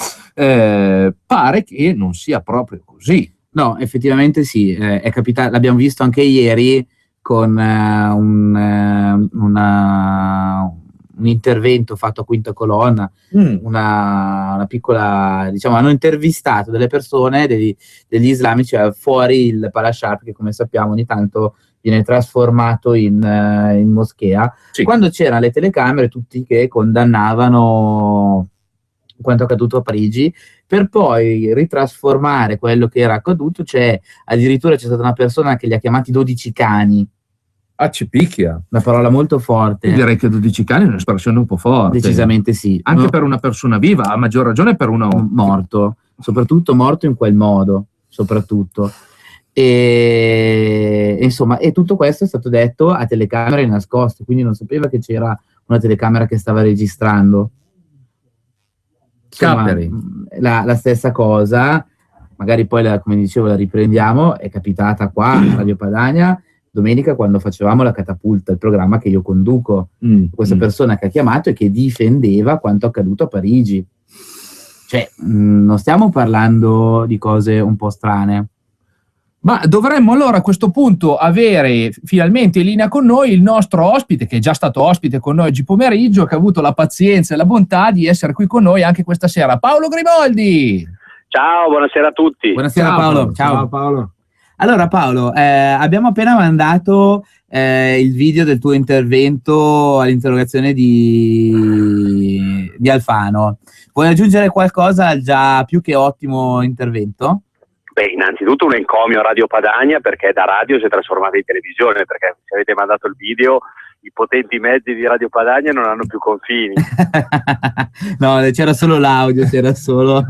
Pare che non sia proprio così. No, effettivamente sì, è capitato, l'abbiamo visto anche ieri con un intervento fatto a Quinta Colonna, una piccola, diciamo, hanno intervistato delle persone, degli islamici fuori il Palasciarp, che come sappiamo ogni tanto viene trasformato in moschea. Sì. Quando c'erano le telecamere, tutti che condannavano quanto accaduto a Parigi, per poi ritrasformare quello che era accaduto. Addirittura c'è stata una persona che li ha chiamati 12 cani. Ci picchia. Una parola molto forte. Io direi che 12 cani è un'espressione un po' forte. Decisamente sì. Anche per una persona viva, a maggior ragione per uno morto. Soprattutto morto in quel modo, soprattutto. E insomma, e tutto questo è stato detto a telecamere nascoste, quindi non sapeva che c'era una telecamera che stava registrando. Insomma, la stessa cosa, magari poi, come dicevo, la riprendiamo, è capitata qua a Radio Padania domenica quando facevamo la Catapulta, il programma che io conduco. Questa persona che ha chiamato e che difendeva quanto accaduto a Parigi. Cioè, non stiamo parlando di cose un po' strane. Ma dovremmo allora a questo punto avere finalmente in linea con noi il nostro ospite, che è già stato ospite con noi oggi pomeriggio, che ha avuto la pazienza e la bontà di essere qui con noi anche questa sera. Paolo Grimaldi! Ciao, buonasera a tutti. Buonasera. Ciao, Paolo. Ciao Paolo. Allora Paolo, abbiamo appena mandato il video del tuo intervento all'interrogazione di Alfano. Vuoi aggiungere qualcosa al già più che ottimo intervento? Beh, innanzitutto un encomio a Radio Padania, perché da radio si è trasformata in televisione, perché se avete mandato il video, i potenti mezzi di Radio Padania non hanno più confini. No, c'era solo l'audio, c'era solo...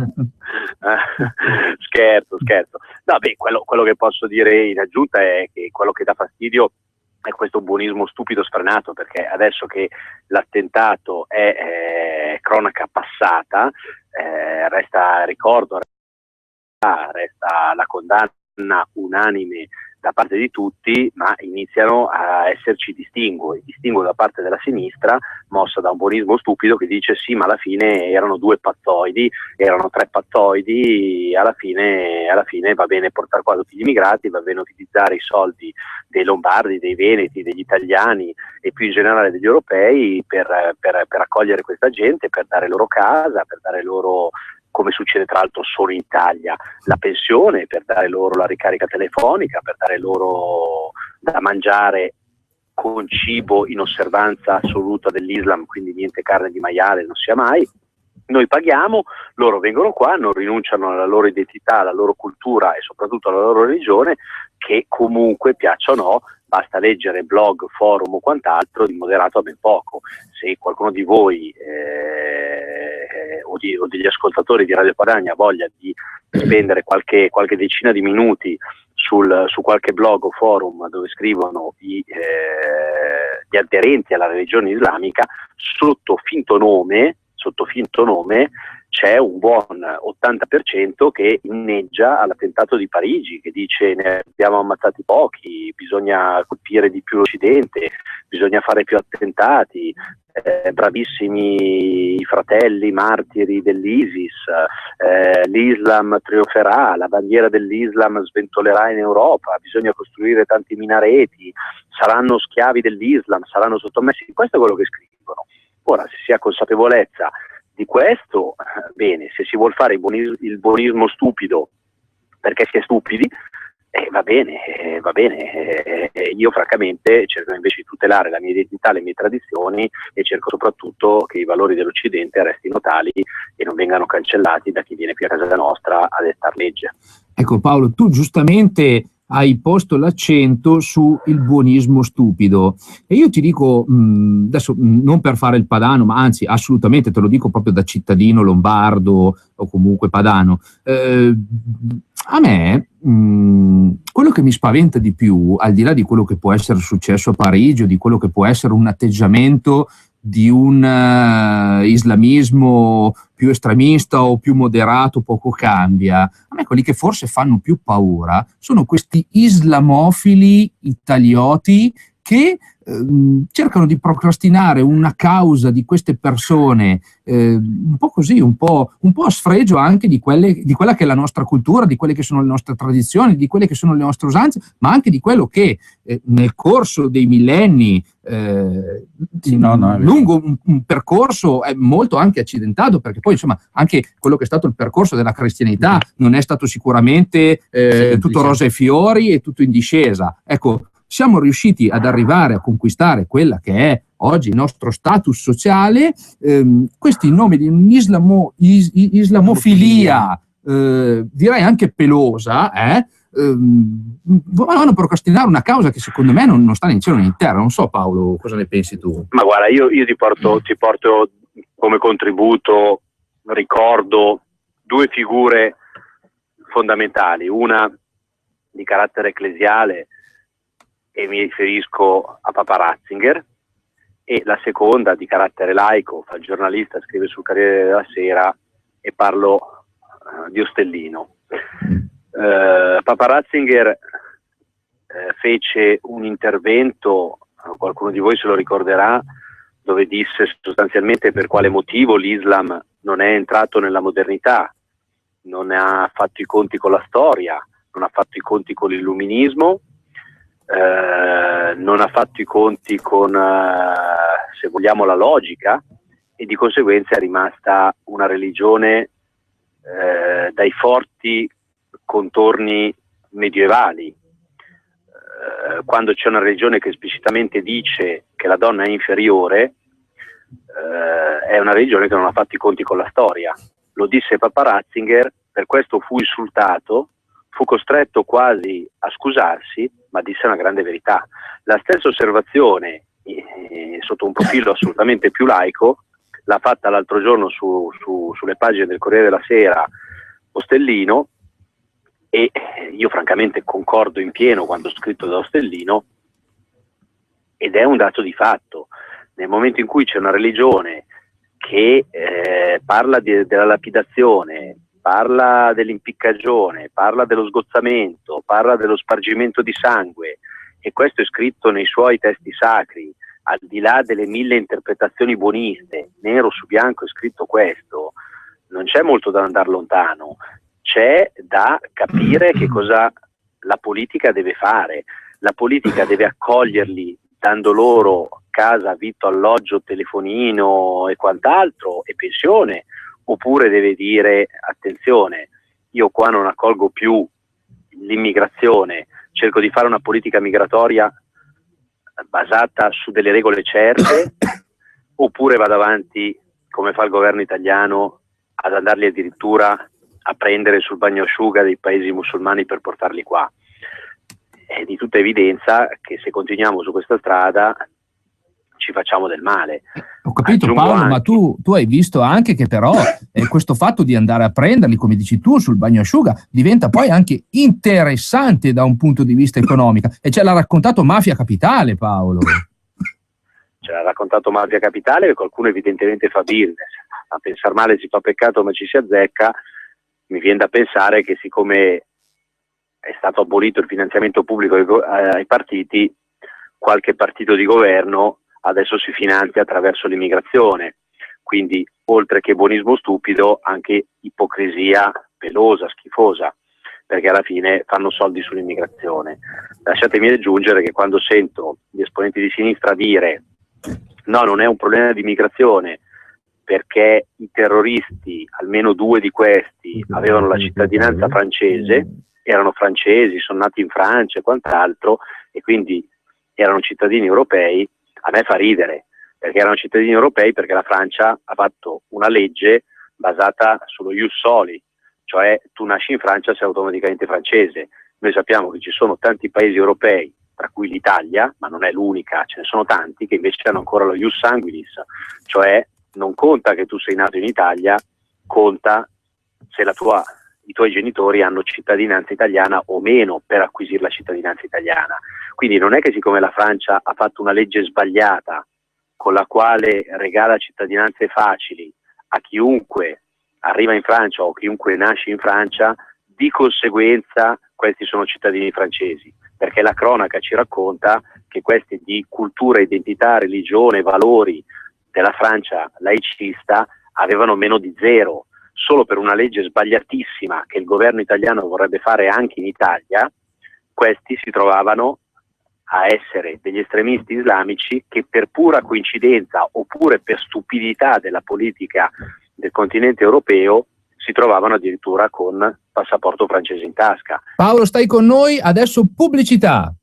Scherzo. No, beh, quello che posso dire in aggiunta è che quello che dà fastidio è questo buonismo stupido sfrenato, perché adesso che l'attentato è cronaca passata, resta la condanna unanime da parte di tutti, ma iniziano a esserci distinguo da parte della sinistra, mossa da un buonismo stupido che dice sì, ma alla fine erano 2 pazzoidi, erano 3 pazzoidi, alla fine va bene portare qua tutti gli immigrati, va bene utilizzare i soldi dei lombardi, dei veneti, degli italiani e più in generale degli europei per accogliere questa gente, per dare loro casa, per dare loro, come succede tra l'altro solo in Italia, la pensione, per dare loro la ricarica telefonica, per dare loro da mangiare con cibo in osservanza assoluta dell'Islam, quindi niente carne di maiale, non sia mai. Noi paghiamo, loro vengono qua, non rinunciano alla loro identità, alla loro cultura e soprattutto alla loro religione, che comunque, piaccia o no, basta leggere blog, forum o quant'altro, di moderato a ben poco. Se qualcuno di voi o degli ascoltatori di Radio Padania ha voglia di spendere qualche decina di minuti su qualche blog o forum dove scrivono gli aderenti alla religione islamica, sotto finto nome c'è un buon 80% che inneggia all'attentato di Parigi, che dice ne abbiamo ammazzati pochi, bisogna colpire di più l'Occidente, bisogna fare più attentati, bravissimi i fratelli martiri dell'ISIS, l'Islam trionferà, la bandiera dell'Islam sventolerà in Europa, bisogna costruire tanti minareti, saranno schiavi dell'Islam, saranno sottomessi. Questo è quello che scrivono. Ora, se si ha consapevolezza di questo, bene. Se si vuol fare il buonismo stupido perché si è stupidi, va bene. Io francamente cerco invece di tutelare la mia identità, le mie tradizioni, e cerco soprattutto che i valori dell'Occidente restino tali e non vengano cancellati da chi viene qui a casa nostra a dettar legge. Ecco Paolo, tu giustamente hai posto l'accento sul buonismo stupido, e io ti dico, adesso non per fare il padano, ma anzi assolutamente te lo dico proprio da cittadino lombardo o comunque padano, a me quello che mi spaventa di più, al di là di quello che può essere successo a Parigi o di quello che può essere un atteggiamento di un islamismo più estremista o più moderato, poco cambia. A me quelli che forse fanno più paura sono questi islamofili italioti che cercano di procrastinare una causa di queste persone un po' così, un po' a sfregio anche di quella che è la nostra cultura, di quelle che sono le nostre tradizioni, di quelle che sono le nostre usanze, ma anche di quello che nel corso dei millenni lungo un percorso è molto anche accidentato, perché poi insomma anche quello che è stato il percorso della cristianità non è stato sicuramente tutto rose e fiori e tutto in discesa. Ecco, siamo riusciti ad arrivare a conquistare quella che è oggi il nostro status sociale, questi in nome di un'islamofilia, direi anche pelosa, vanno a procrastinare una causa che secondo me non sta né in cielo né in terra. Non so Paolo, cosa ne pensi tu? Ma guarda, io ti porto come contributo, ricordo due figure fondamentali, una di carattere ecclesiale, e mi riferisco a Papa Ratzinger, e la seconda di carattere laico, fa il giornalista, scrive sul Corriere della Sera, e parlo di Ostellino. Papa Ratzinger fece un intervento, qualcuno di voi se lo ricorderà, dove disse sostanzialmente per quale motivo l'Islam non è entrato nella modernità, non ha fatto i conti con la storia, non ha fatto i conti con l'illuminismo, non ha fatto i conti con, se vogliamo, la logica, e di conseguenza è rimasta una religione dai forti contorni medievali. Quando c'è una religione che esplicitamente dice che la donna è inferiore, è una religione che non ha fatto i conti con la storia. Lo disse Papa Ratzinger, per questo fu insultato, fu costretto quasi a scusarsi, ma disse una grande verità. La stessa osservazione, sotto un profilo assolutamente più laico, l'ha fatta l'altro giorno sulle pagine del Corriere della Sera Ostellino, e io francamente concordo in pieno quando ho scritto da Ostellino, ed è un dato di fatto. Nel momento in cui c'è una religione che parla della lapidazione, parla dell'impiccagione, parla dello sgozzamento, parla dello spargimento di sangue, e questo è scritto nei suoi testi sacri, al di là delle 1000 interpretazioni buoniste, nero su bianco è scritto questo, non c'è molto da andare lontano, c'è da capire che cosa la politica deve fare. La politica deve accoglierli dando loro casa, vitto, alloggio, telefonino e quant'altro, e pensione, oppure deve dire attenzione, io qua non accolgo più l'immigrazione, cerco di fare una politica migratoria basata su delle regole certe, oppure vado avanti come fa il governo italiano ad andarli addirittura a prendere sul bagnasciuga dei paesi musulmani per portarli qua. È di tutta evidenza che se continuiamo su questa strada ci facciamo del male. Ho capito. Aggiungo Paolo, anche, ma tu hai visto anche che però questo fatto di andare a prenderli, come dici tu, sul bagnasciuga diventa poi anche interessante da un punto di vista economico, e ce l'ha raccontato Mafia Capitale, Paolo. ce l'ha raccontato Mafia Capitale, e qualcuno evidentemente fa business. A pensare male si fa peccato ma ci si azzecca. Mi viene da pensare che siccome è stato abolito il finanziamento pubblico ai partiti, qualche partito di governo adesso si finanzia attraverso l'immigrazione, quindi oltre che buonismo stupido anche ipocrisia pelosa, schifosa, perché alla fine fanno soldi sull'immigrazione. Lasciatemi aggiungere che quando sento gli esponenti di sinistra dire no, non è un problema di immigrazione perché i terroristi, almeno 2 di questi, avevano la cittadinanza francese, erano francesi, sono nati in Francia e quant'altro, e quindi erano cittadini europei, a me fa ridere, perché erano cittadini europei perché la Francia ha fatto una legge basata sullo ius soli, cioè tu nasci in Francia sei automaticamente francese. Noi sappiamo che ci sono tanti paesi europei, tra cui l'Italia, ma non è l'unica, ce ne sono tanti che invece hanno ancora lo ius sanguinis, cioè non conta che tu sei nato in Italia, conta se i tuoi genitori hanno cittadinanza italiana o meno per acquisire la cittadinanza italiana. Quindi non è che siccome la Francia ha fatto una legge sbagliata con la quale regala cittadinanze facili a chiunque arriva in Francia o chiunque nasce in Francia, di conseguenza questi sono cittadini francesi, perché la cronaca ci racconta che questi di cultura, identità, religione, valori della Francia laicista avevano meno di 0, solo per una legge sbagliatissima che il governo italiano vorrebbe fare anche in Italia. Questi si trovavano a essere degli estremisti islamici che per pura coincidenza oppure per stupidità della politica del continente europeo si trovavano addirittura con passaporto francese in tasca. Paolo, stai con noi, adesso pubblicità.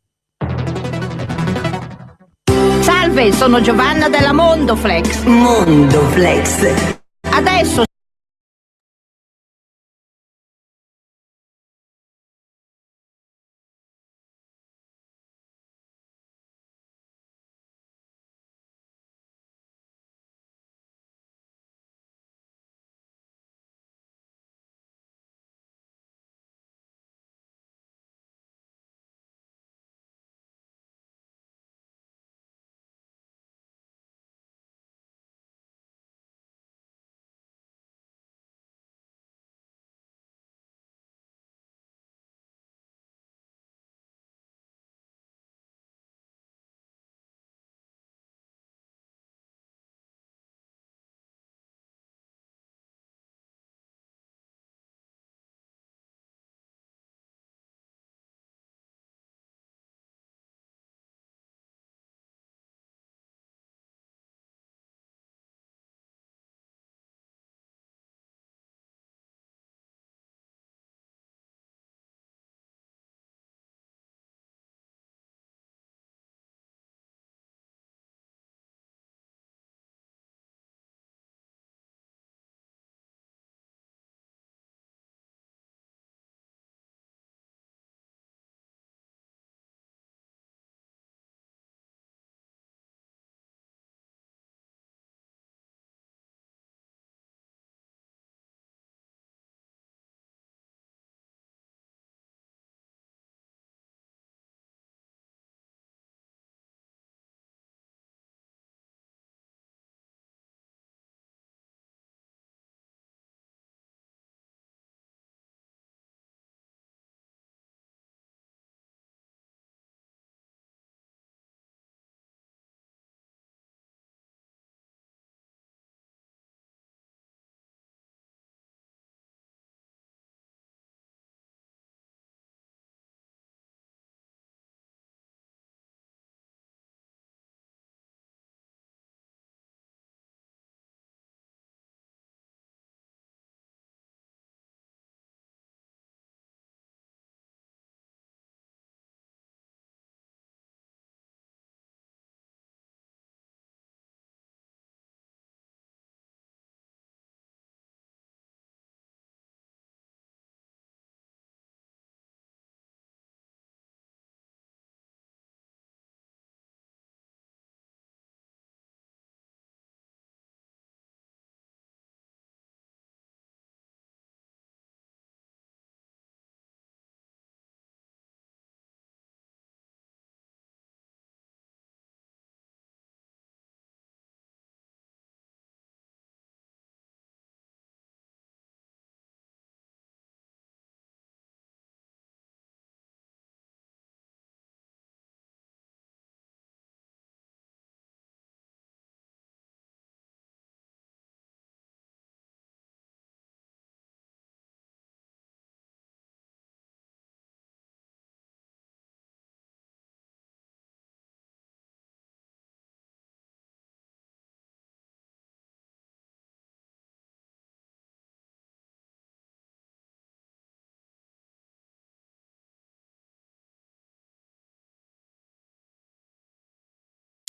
Salve, sono Giovanna della Mondoflex. Mondoflex. Adesso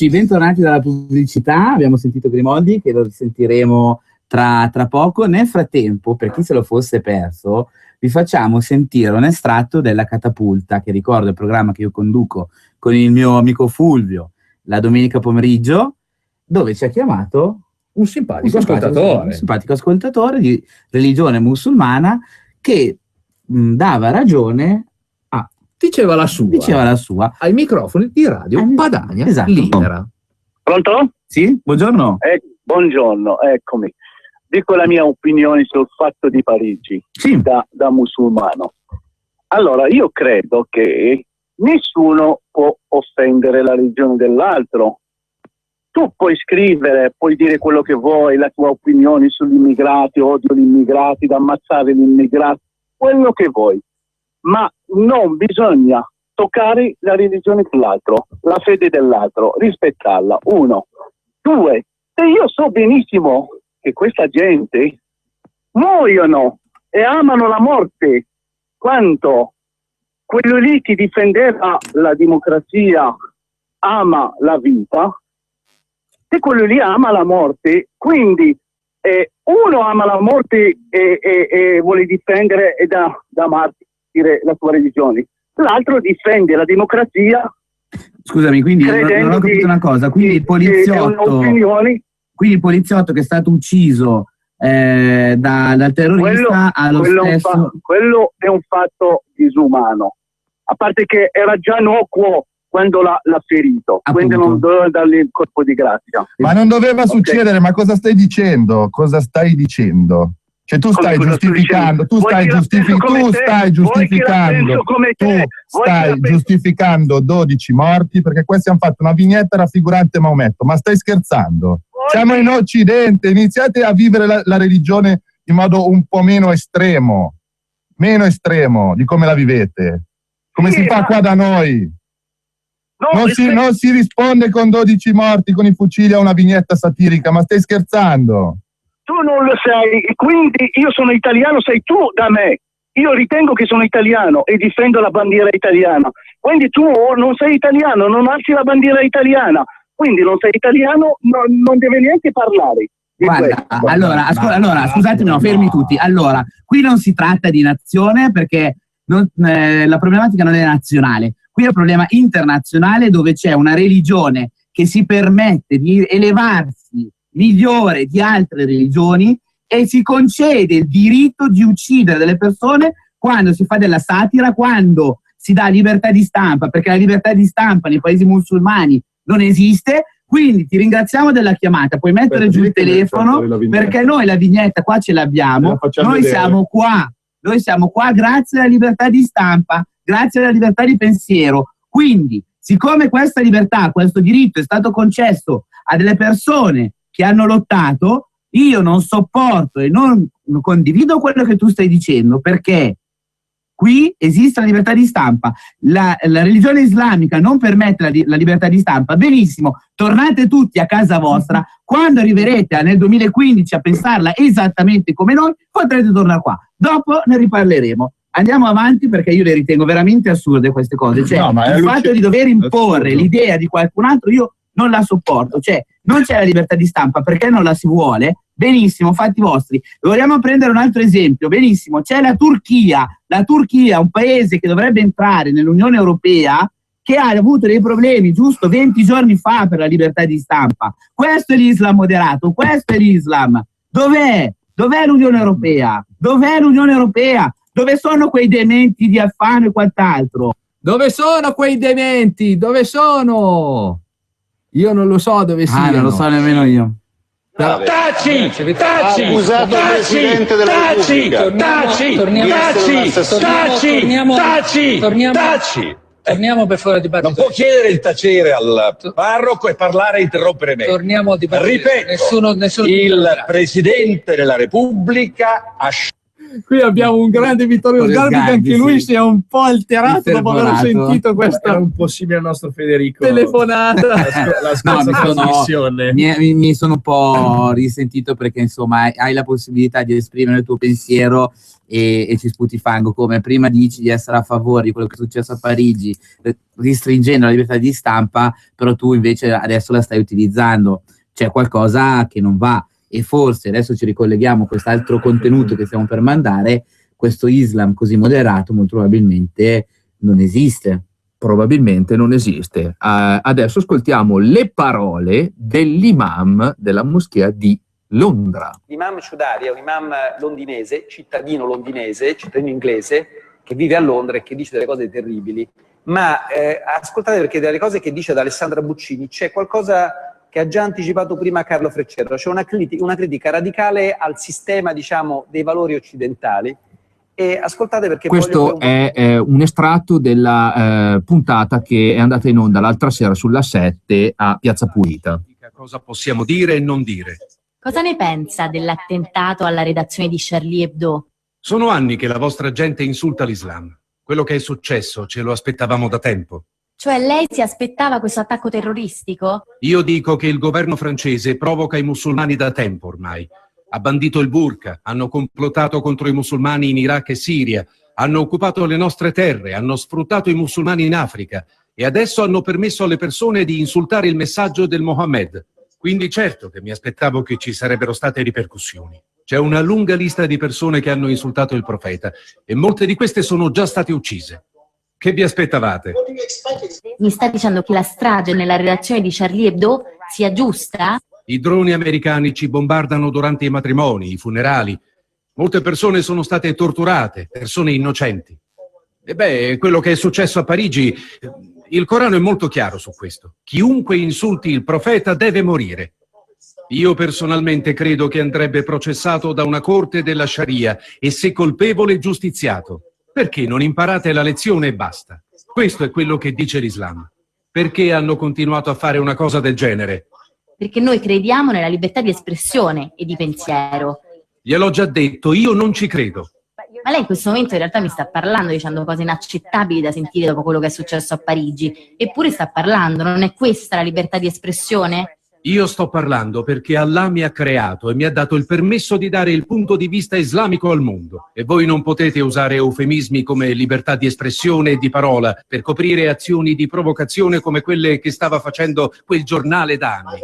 Bentornati dalla pubblicità, abbiamo sentito Grimaldi che lo risentiremo tra poco. Nel frattempo, per chi se lo fosse perso, vi facciamo sentire un estratto della Catapulta, che ricordo è il programma che io conduco con il mio amico Fulvio la domenica pomeriggio, dove ci ha chiamato un simpatico ascoltatore di religione musulmana che dava ragione a... Diceva la sua. Ai microfoni di Radio Padania Libera. Pronto? Sì, buongiorno. Buongiorno, eccomi. Dico la mia opinione sul fatto di Parigi, da musulmano. Allora, io credo che nessuno può offendere la religione dell'altro. Tu puoi scrivere, puoi dire quello che vuoi, la tua opinione sugli immigrati, odio gli immigrati, da ammazzare gli immigrati, quello che vuoi. Ma non bisogna toccare la religione dell'altro, la fede dell'altro, rispettarla. 1. 2. Se io so benissimo che questa gente muoiono e amano la morte quanto quello lì che difendeva la democrazia ama la vita, e quello lì ama la morte, quindi uno ama la morte e vuole difendere e da martire la sua religione, l'altro difende la democrazia. Scusami, quindi non ho capito una cosa, quindi il poliziotto che è stato ucciso dal terrorista ha lo stesso... quello è un fatto disumano, a parte che era già innocuo quando l'ha ferito, quindi non doveva dargli il colpo di grazia. Ma non doveva succedere, ma cosa stai dicendo? Cosa stai dicendo? Cioè tu stai giustificando, tu stai giustificando 12 morti perché questi hanno fatto una vignetta raffigurante Maometto, ma stai scherzando? Siamo in Occidente, iniziate a vivere la religione in modo un po' meno estremo di come la vivete, come si fa qua da noi. Non si risponde con 12 morti con i fucili a una vignetta satirica, ma stai scherzando? Tu non lo sei, quindi io sono italiano, sei tu da me. Io ritengo che sono italiano e difendo la bandiera italiana. Quindi tu non sei italiano, non alzi la bandiera italiana. Quindi non sei italiano, non deve neanche parlare. Guarda, allora, scusatemi, no, fermi tutti. Allora, qui non si tratta di nazione perché la problematica non è nazionale. Qui è un problema internazionale dove c'è una religione che si permette di elevarsi migliore di altre religioni e si concede il diritto di uccidere delle persone quando si fa della satira, quando si dà libertà di stampa, perché la libertà di stampa nei paesi musulmani non esiste. Quindi ti ringraziamo della chiamata, puoi mettere giù il telefono perché noi la vignetta qua ce l'abbiamo, noi siamo qua grazie alla libertà di stampa, grazie alla libertà di pensiero. Quindi siccome questa libertà, questo diritto è stato concesso a delle persone che hanno lottato, io non sopporto e non condivido quello che tu stai dicendo, perché qui esiste la libertà di stampa, la religione islamica non permette la libertà di stampa. Benissimo, tornate tutti a casa vostra, quando arriverete nel 2015 a pensarla esattamente come noi, potrete tornare qua, dopo ne riparleremo. Andiamo avanti perché io le ritengo veramente assurde queste cose, cioè il fatto di dover imporre l'idea di qualcun altro io non la sopporto, cioè non c'è la libertà di stampa perché non la si vuole, benissimo, fatti vostri. Vogliamo prendere un altro esempio, benissimo, c'è la Turchia, un paese che dovrebbe entrare nell'Unione Europea, che ha avuto dei problemi giusto 20 giorni fa per la libertà di stampa. Questo è l'Islam moderato, questo è l'Islam. Dov'è l'Unione Europea? Dov'è l'Unione Europea? Dove sono quei dementi di Alfano e quant'altro? Dove sono quei dementi? Dove sono? Io non lo so dove siano. Non lo so nemmeno io. Taci! Torniamo per favore di dibattito. Non può chiedere il tacere al parroco e parlare e interrompere me. Torniamo al dibattito. Ripeto, nessuno il Presidente della Repubblica ha Qui abbiamo un grande Vittorio Sgarbi che anche lui si è un po' alterato dopo aver sentito questa un po' simile al nostro Federico telefonata. La scorsa trasmissione. Mi sono un po' risentito perché insomma hai la possibilità di esprimere il tuo pensiero e ci sputi fango, come prima dici di essere a favore di quello che è successo a Parigi ristringendo la libertà di stampa, però tu invece adesso la stai utilizzando. C'è qualcosa che non va, e forse adesso ci ricolleghiamo a quest'altro contenuto che stiamo per mandare. Questo Islam così moderato molto probabilmente non esiste. Probabilmente non esiste. Adesso ascoltiamo le parole dell'imam della moschea di Londra. L'imam Choudhary è un imam londinese, cittadino inglese, che vive a Londra e che dice delle cose terribili. Ma ascoltate, perché delle cose che dice ad Alessandra Buccini c'è qualcosa che ha già anticipato prima Carlo Freccero, c'è una critica radicale al sistema, diciamo, dei valori occidentali. E ascoltate, perché questo è un estratto della puntata che è andata in onda l'altra sera sulla 7 a Piazza Pulita. Cosa possiamo dire e non dire? Cosa ne pensa dell'attentato alla redazione di Charlie Hebdo? Sono anni che la vostra gente insulta l'Islam. Quello che è successo ce lo aspettavamo da tempo. Cioè lei si aspettava questo attacco terroristico? Io dico che il governo francese provoca i musulmani da tempo ormai. Ha bandito il burqa, hanno complottato contro i musulmani in Iraq e Siria, hanno occupato le nostre terre, hanno sfruttato i musulmani in Africa e adesso hanno permesso alle persone di insultare il messaggio del Mohammed. Quindi certo che mi aspettavo che ci sarebbero state ripercussioni. C'è una lunga lista di persone che hanno insultato il profeta e molte di queste sono già state uccise. Che vi aspettavate? Mi sta dicendo che la strage nella redazione di Charlie Hebdo sia giusta? I droni americani ci bombardano durante i matrimoni, i funerali. Molte persone sono state torturate, persone innocenti. E beh, quello che è successo a Parigi, il Corano è molto chiaro su questo. Chiunque insulti il profeta deve morire. Io personalmente credo che andrebbe processato da una corte della Sharia e, se colpevole, giustiziato. Perché non imparate la lezione e basta? Questo è quello che dice l'Islam. Perché hanno continuato a fare una cosa del genere? Perché noi crediamo nella libertà di espressione e di pensiero. Gliel'ho già detto, io non ci credo. Ma lei in questo momento in realtà mi sta parlando dicendo cose inaccettabili da sentire dopo quello che è successo a Parigi. Eppure sta parlando, non è questa la libertà di espressione? Io sto parlando perché Allah mi ha creato e mi ha dato il permesso di dare il punto di vista islamico al mondo. E voi non potete usare eufemismi come libertà di espressione e di parola per coprire azioni di provocazione come quelle che stava facendo quel giornale da anni.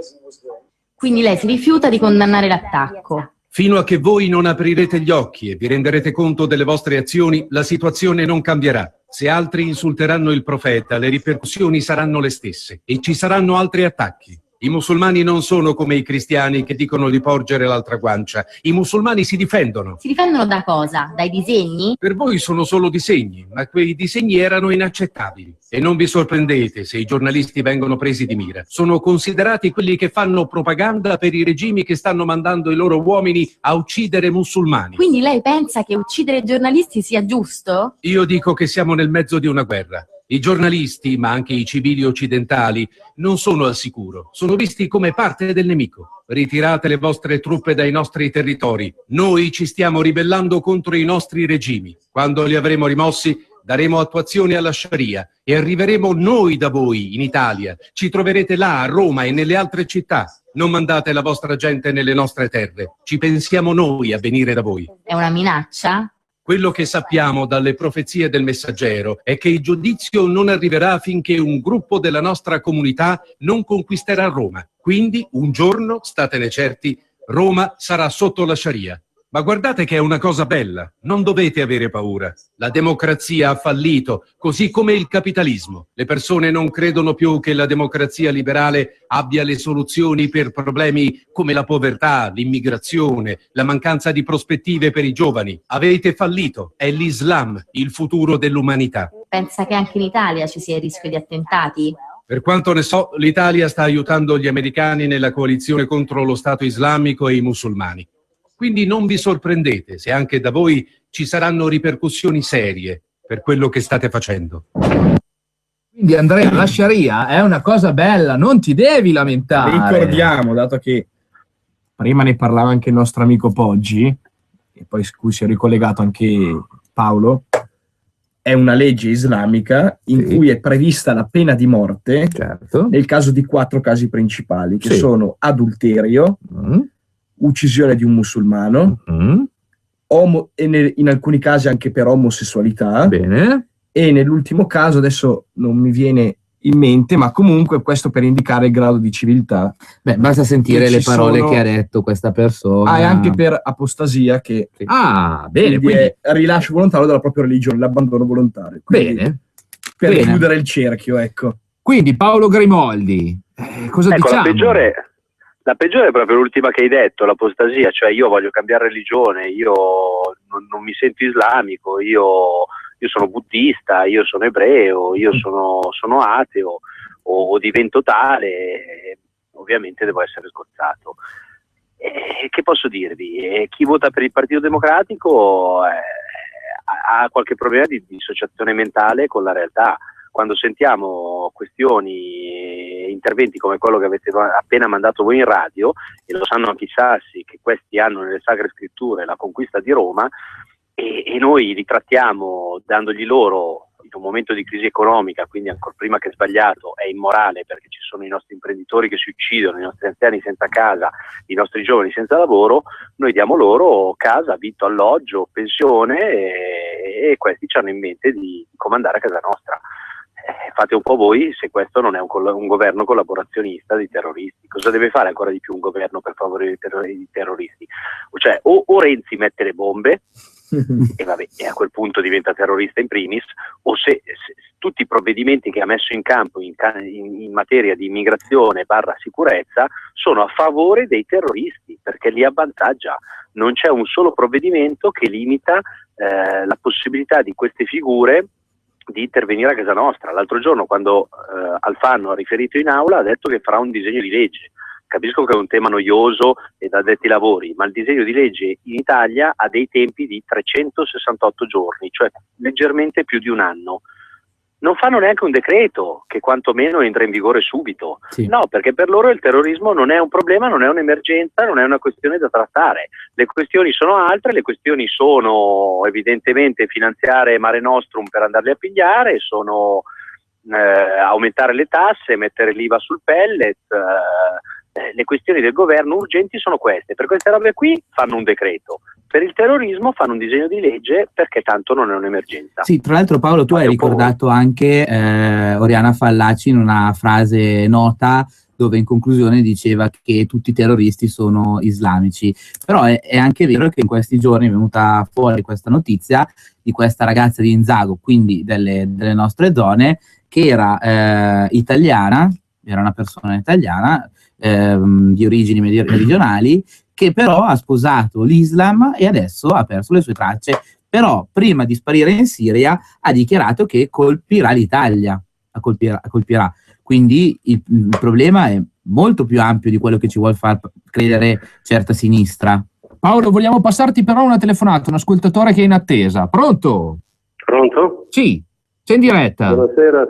Quindi lei si rifiuta di condannare l'attacco? Fino a che voi non aprirete gli occhi e vi renderete conto delle vostre azioni, la situazione non cambierà. Se altri insulteranno il profeta, le ripercussioni saranno le stesse e ci saranno altri attacchi. I musulmani non sono come i cristiani che dicono di porgere l'altra guancia. I musulmani si difendono. Si difendono da cosa? Dai disegni? Per voi sono solo disegni, ma quei disegni erano inaccettabili. E non vi sorprendete se i giornalisti vengono presi di mira. Sono considerati quelli che fanno propaganda per i regimi che stanno mandando i loro uomini a uccidere musulmani. Quindi lei pensa che uccidere giornalisti sia giusto? Io dico che siamo nel mezzo di una guerra. I giornalisti, ma anche i civili occidentali, non sono al sicuro. Sono visti come parte del nemico. Ritirate le vostre truppe dai nostri territori. Noi ci stiamo ribellando contro i nostri regimi. Quando li avremo rimossi, daremo attuazione alla Sharia e arriveremo noi da voi, in Italia. Ci troverete là, a Roma e nelle altre città. Non mandate la vostra gente nelle nostre terre. Ci pensiamo noi a venire da voi. È una minaccia? Quello che sappiamo dalle profezie del Messaggero è che il giudizio non arriverà finché un gruppo della nostra comunità non conquisterà Roma. Quindi, un giorno, statene certi, Roma sarà sotto la Sharia. Ma guardate che è una cosa bella, non dovete avere paura. La democrazia ha fallito, così come il capitalismo. Le persone non credono più che la democrazia liberale abbia le soluzioni per problemi come la povertà, l'immigrazione, la mancanza di prospettive per i giovani. Avete fallito, è l'Islam il futuro dell'umanità. Pensa che anche in Italia ci sia il rischio di attentati? Per quanto ne so, l'Italia sta aiutando gli americani nella coalizione contro lo Stato islamico e i musulmani. Quindi non vi sorprendete se anche da voi ci saranno ripercussioni serie per quello che state facendo. Quindi Andrea, la Sharia è una cosa bella, non ti devi lamentare. Ricordiamo, dato che prima ne parlava anche il nostro amico Poggi, e poi su cui si è ricollegato anche Paolo, è una legge islamica in cui è prevista la pena di morte nel caso di 4 casi principali, che sono adulterio, uccisione di un musulmano, e in alcuni casi anche per omosessualità. Bene. E nell'ultimo caso, adesso non mi viene in mente, ma comunque questo per indicare il grado di civiltà. Beh, basta sentire le parole che ha detto questa persona. E anche per apostasia, che bene, quindi è rilascio volontario della propria religione, l'abbandono volontario. Quindi, bene. Per Bene. chiudere il cerchio, ecco. Quindi Paolo Grimoldi, cosa diciamo? La peggiore è proprio l'ultima che hai detto, l'apostasia, cioè io voglio cambiare religione, io non mi sento islamico, io sono buddista, io sono ebreo, io sono ateo o divento tale, ovviamente devo essere scozzato. Che posso dirvi? Chi vota per il Partito Democratico ha qualche problema di dissociazione mentale con la realtà. Quando sentiamo questioni, interventi come quello che avete appena mandato voi in radio, e lo sanno anche i sassi che questi hanno nelle Sacre Scritture la conquista di Roma, e noi li trattiamo dandogli loro, in un momento di crisi economica, quindi ancora prima che sbagliato, è immorale, perché ci sono i nostri imprenditori che si uccidono, i nostri anziani senza casa, i nostri giovani senza lavoro, noi diamo loro casa, vitto, alloggio, pensione, e questi ci hanno in mente di comandare a casa nostra. Fate un po' voi se questo non è un governo collaborazionista di terroristi. Cosa deve fare ancora di più un governo per favorire i terroristi? Cioè, o Renzi mette le bombe e a quel punto diventa terrorista in primis, o se tutti i provvedimenti che ha messo in campo in materia di immigrazione / sicurezza sono a favore dei terroristi, perché li avvantaggia. Non c'è un solo provvedimento che limita la possibilità di queste figure di intervenire a casa nostra. L'altro giorno, quando Alfano ha riferito in aula, ha detto che farà un disegno di legge. Capisco che è un tema noioso e da addetti ai lavori, ma il disegno di legge in Italia ha dei tempi di 368 giorni, cioè leggermente più di un anno. Non fanno neanche un decreto che quantomeno entra in vigore subito. No, perché per loro il terrorismo non è un problema, non è un'emergenza, non è una questione da trattare. Le questioni sono altre, le questioni sono evidentemente finanziare Mare Nostrum per andarli a pigliare, sono aumentare le tasse, mettere l'IVA sul pellet. Le questioni del governo urgenti sono queste. Per queste robe qui fanno un decreto. Per il terrorismo fanno un disegno di legge, perché tanto non è un'emergenza. Sì, tra l'altro Paolo, tu hai ricordato anche Oriana Fallaci in una frase nota dove in conclusione diceva che tutti i terroristi sono islamici. Però è anche vero che in questi giorni è venuta fuori questa notizia di questa ragazza di Inzago, quindi delle nostre zone, che era italiana, era una persona italiana di origini meridionali, che però ha sposato l'Islam e adesso ha perso le sue tracce. Però prima di sparire in Siria ha dichiarato che colpirà l'Italia, colpirà. Quindi il problema è molto più ampio di quello che ci vuol far credere certa sinistra. Paolo, vogliamo passarti però una telefonata, un ascoltatore che è in attesa. Pronto? Pronto? Sì, sei in diretta. Buonasera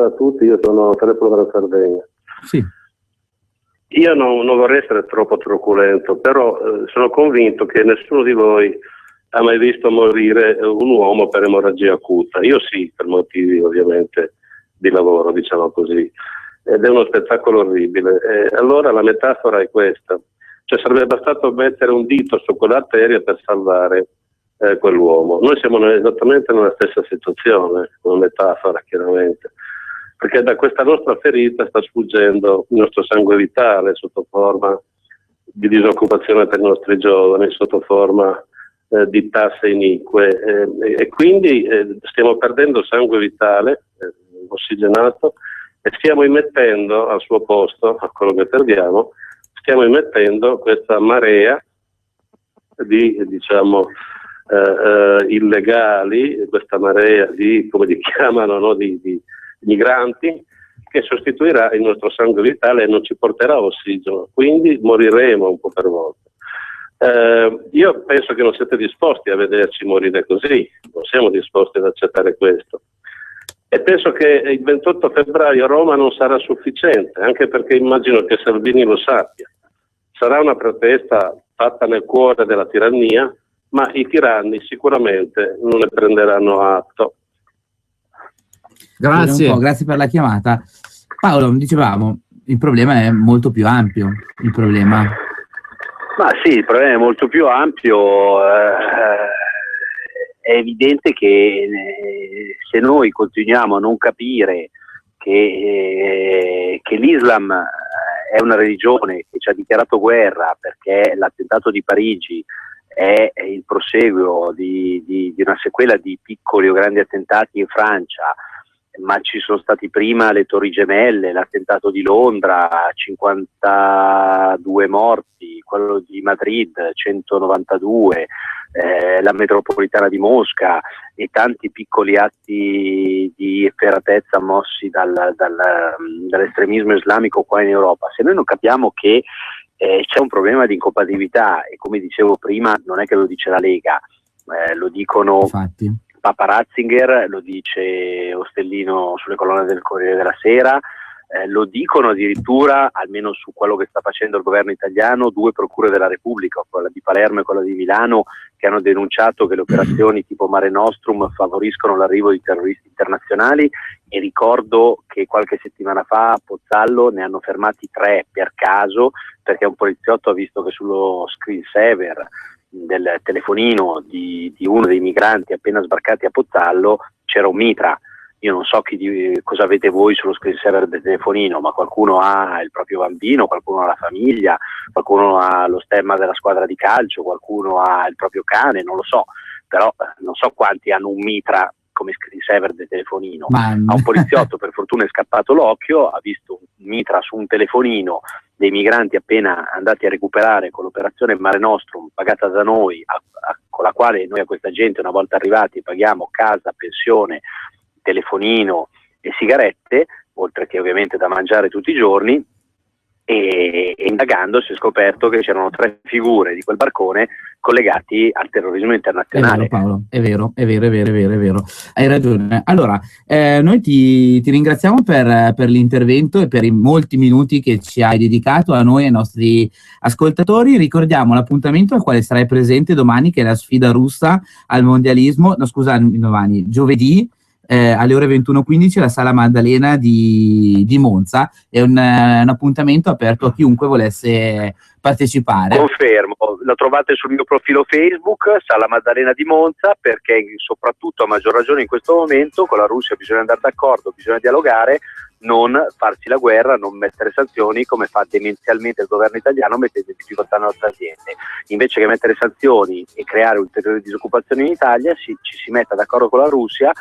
a tutti, io sono telefono della Sardegna. Sì. Io non vorrei essere troppo truculento, però sono convinto che nessuno di voi ha mai visto morire un uomo per emorragia acuta. Io sì, per motivi ovviamente di lavoro, diciamo così, ed è uno spettacolo orribile. Allora la metafora è questa, cioè sarebbe bastato mettere un dito su quell'arteria per salvare quell'uomo. Noi siamo esattamente nella stessa situazione, una metafora chiaramente, perché da questa nostra ferita sta sfuggendo il nostro sangue vitale sotto forma di disoccupazione per i nostri giovani, sotto forma di tasse inique, e quindi stiamo perdendo sangue vitale ossigenato, e stiamo immettendo al suo posto, a quello che perdiamo, stiamo immettendo questa marea di, diciamo, illegali, questa marea di, come li chiamano, no? di migranti, che sostituirà il nostro sangue vitale e non ci porterà ossigeno, quindi moriremo un po' per volta. Io penso che non siete disposti a vederci morire così, non siamo disposti ad accettare questo, e penso che il 28 febbraio a Roma non sarà sufficiente, anche perché immagino che Salvini lo sappia. Sarà una protesta fatta nel cuore della tirannia, ma i tiranni sicuramente non ne prenderanno atto. Grazie. Grazie per la chiamata. Paolo, dicevamo, il problema è molto più ampio. Il problema è molto più ampio. È evidente che se noi continuiamo a non capire che l'Islam è una religione che ci ha dichiarato guerra, perché l'attentato di Parigi è il proseguo di una sequela di piccoli o grandi attentati in Francia, ma ci sono stati prima le Torri Gemelle, l'attentato di Londra, 52 morti, quello di Madrid, 192, la metropolitana di Mosca e tanti piccoli atti di efferatezza mossi dall'estremismo islamico qua in Europa. Se noi non capiamo che c'è un problema di incompatibilità, e come dicevo prima non è che lo dice la Lega, lo dicono Infatti. Papa Ratzinger, lo dice Ostellino sulle colonne del Corriere della Sera, lo dicono addirittura, almeno su quello che sta facendo il governo italiano, 2 procure della Repubblica, quella di Palermo e quella di Milano, che hanno denunciato che le operazioni tipo Mare Nostrum favoriscono l'arrivo di terroristi internazionali, e ricordo che qualche settimana fa a Pozzallo ne hanno fermati 3 per caso, perché un poliziotto ha visto che sullo screensaver del telefonino di uno dei migranti appena sbarcati a Pozzallo c'era un mitra. Io non so cosa avete voi sullo screensaver del telefonino, ma qualcuno ha il proprio bambino, qualcuno ha la famiglia, qualcuno ha lo stemma della squadra di calcio, qualcuno ha il proprio cane, non lo so, però non so quanti hanno un mitra come screensaver del telefonino. A un poliziotto per fortuna è scappato l'occhio, ha visto un mitra su un telefonino dei migranti appena andati a recuperare con l'operazione Mare Nostrum pagata da noi, con la quale noi a questa gente una volta arrivati paghiamo casa, pensione, telefonino e sigarette, oltre che ovviamente da mangiare tutti i giorni, e indagando si è scoperto che c'erano 3 figure di quel barcone collegati al terrorismo internazionale. È vero, Paolo, è vero. Hai ragione. Allora, noi ti ringraziamo per l'intervento e per i molti minuti che ci hai dedicato a noi e ai nostri ascoltatori. Ricordiamo l'appuntamento al quale sarai presente domani, che è la sfida russa al mondialismo, giovedì, alle ore 21:15 alla Sala Maddalena di Monza. È un appuntamento aperto a chiunque volesse partecipare. Confermo, lo trovate sul mio profilo Facebook, Sala Maddalena di Monza, perché soprattutto a maggior ragione in questo momento con la Russia bisogna andare d'accordo, bisogna dialogare, non farsi la guerra, non mettere sanzioni come fa demenzialmente il governo italiano mettendo in difficoltà le nostre aziende. Invece che mettere sanzioni e creare ulteriore disoccupazione in Italia, ci si metta d'accordo con la Russia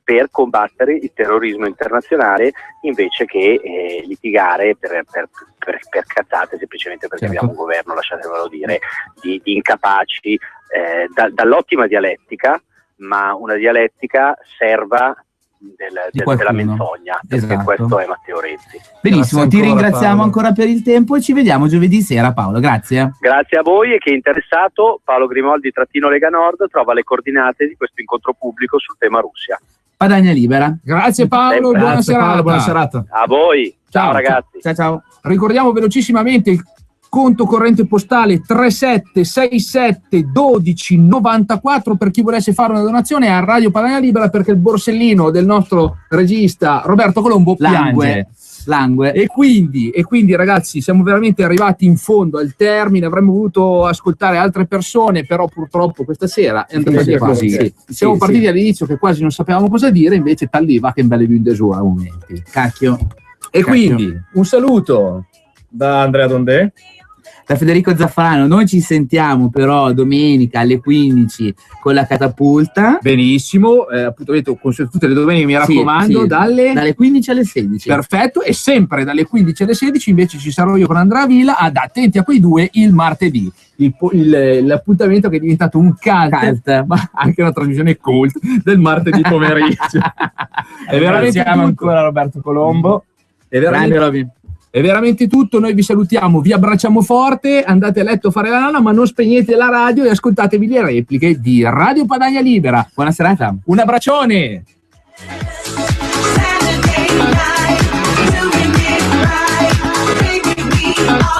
per combattere il terrorismo internazionale, invece che litigare per cazzate, semplicemente perché abbiamo un governo, lasciatemelo dire, di incapaci, dall'ottima dialettica, ma una dialettica serva della menzogna, perché questo è Matteo Renzi. Benissimo, ti ringraziamo ancora per il tempo e ci vediamo giovedì sera, Paolo. Grazie. Grazie a voi, e chi è interessato, Paolo Grimoldi _Lega Nord, trova le coordinate di questo incontro pubblico sul tema Russia. Padania Libera. Grazie Paolo, buona serata. A voi. Ciao ragazzi. Ciao. Ricordiamo velocissimamente il conto corrente postale 37671294 per chi volesse fare una donazione a Radio Padania Libera, perché il borsellino del nostro regista Roberto Colombo langue. E quindi ragazzi, siamo veramente arrivati in fondo al termine. Avremmo voluto ascoltare altre persone, però purtroppo questa sera è andata via così. Siamo partiti all'inizio che quasi non sapevamo cosa dire, invece talliva che in belle vinde giù a momenti. Quindi un saluto da Andrea Dondè, da Federico Zaffarano. Noi ci sentiamo però domenica alle 15 con la catapulta. Benissimo, appuntamento con tutte le domeniche, mi raccomando, dalle 15 alle 16. Perfetto, e sempre dalle 15 alle 16 invece ci sarò io con Andrea Villa ad Attenti a quei due il martedì. L'appuntamento che è diventato un cult, ma anche una trasmissione cult del martedì pomeriggio. È veramente ancora Roberto Colombo. È veramente tutto, noi vi salutiamo, vi abbracciamo forte, andate a letto a fare la nana, ma non spegnete la radio e ascoltatevi le repliche di Radio Padania Libera. Buona serata. Un abbraccione. Saturday night,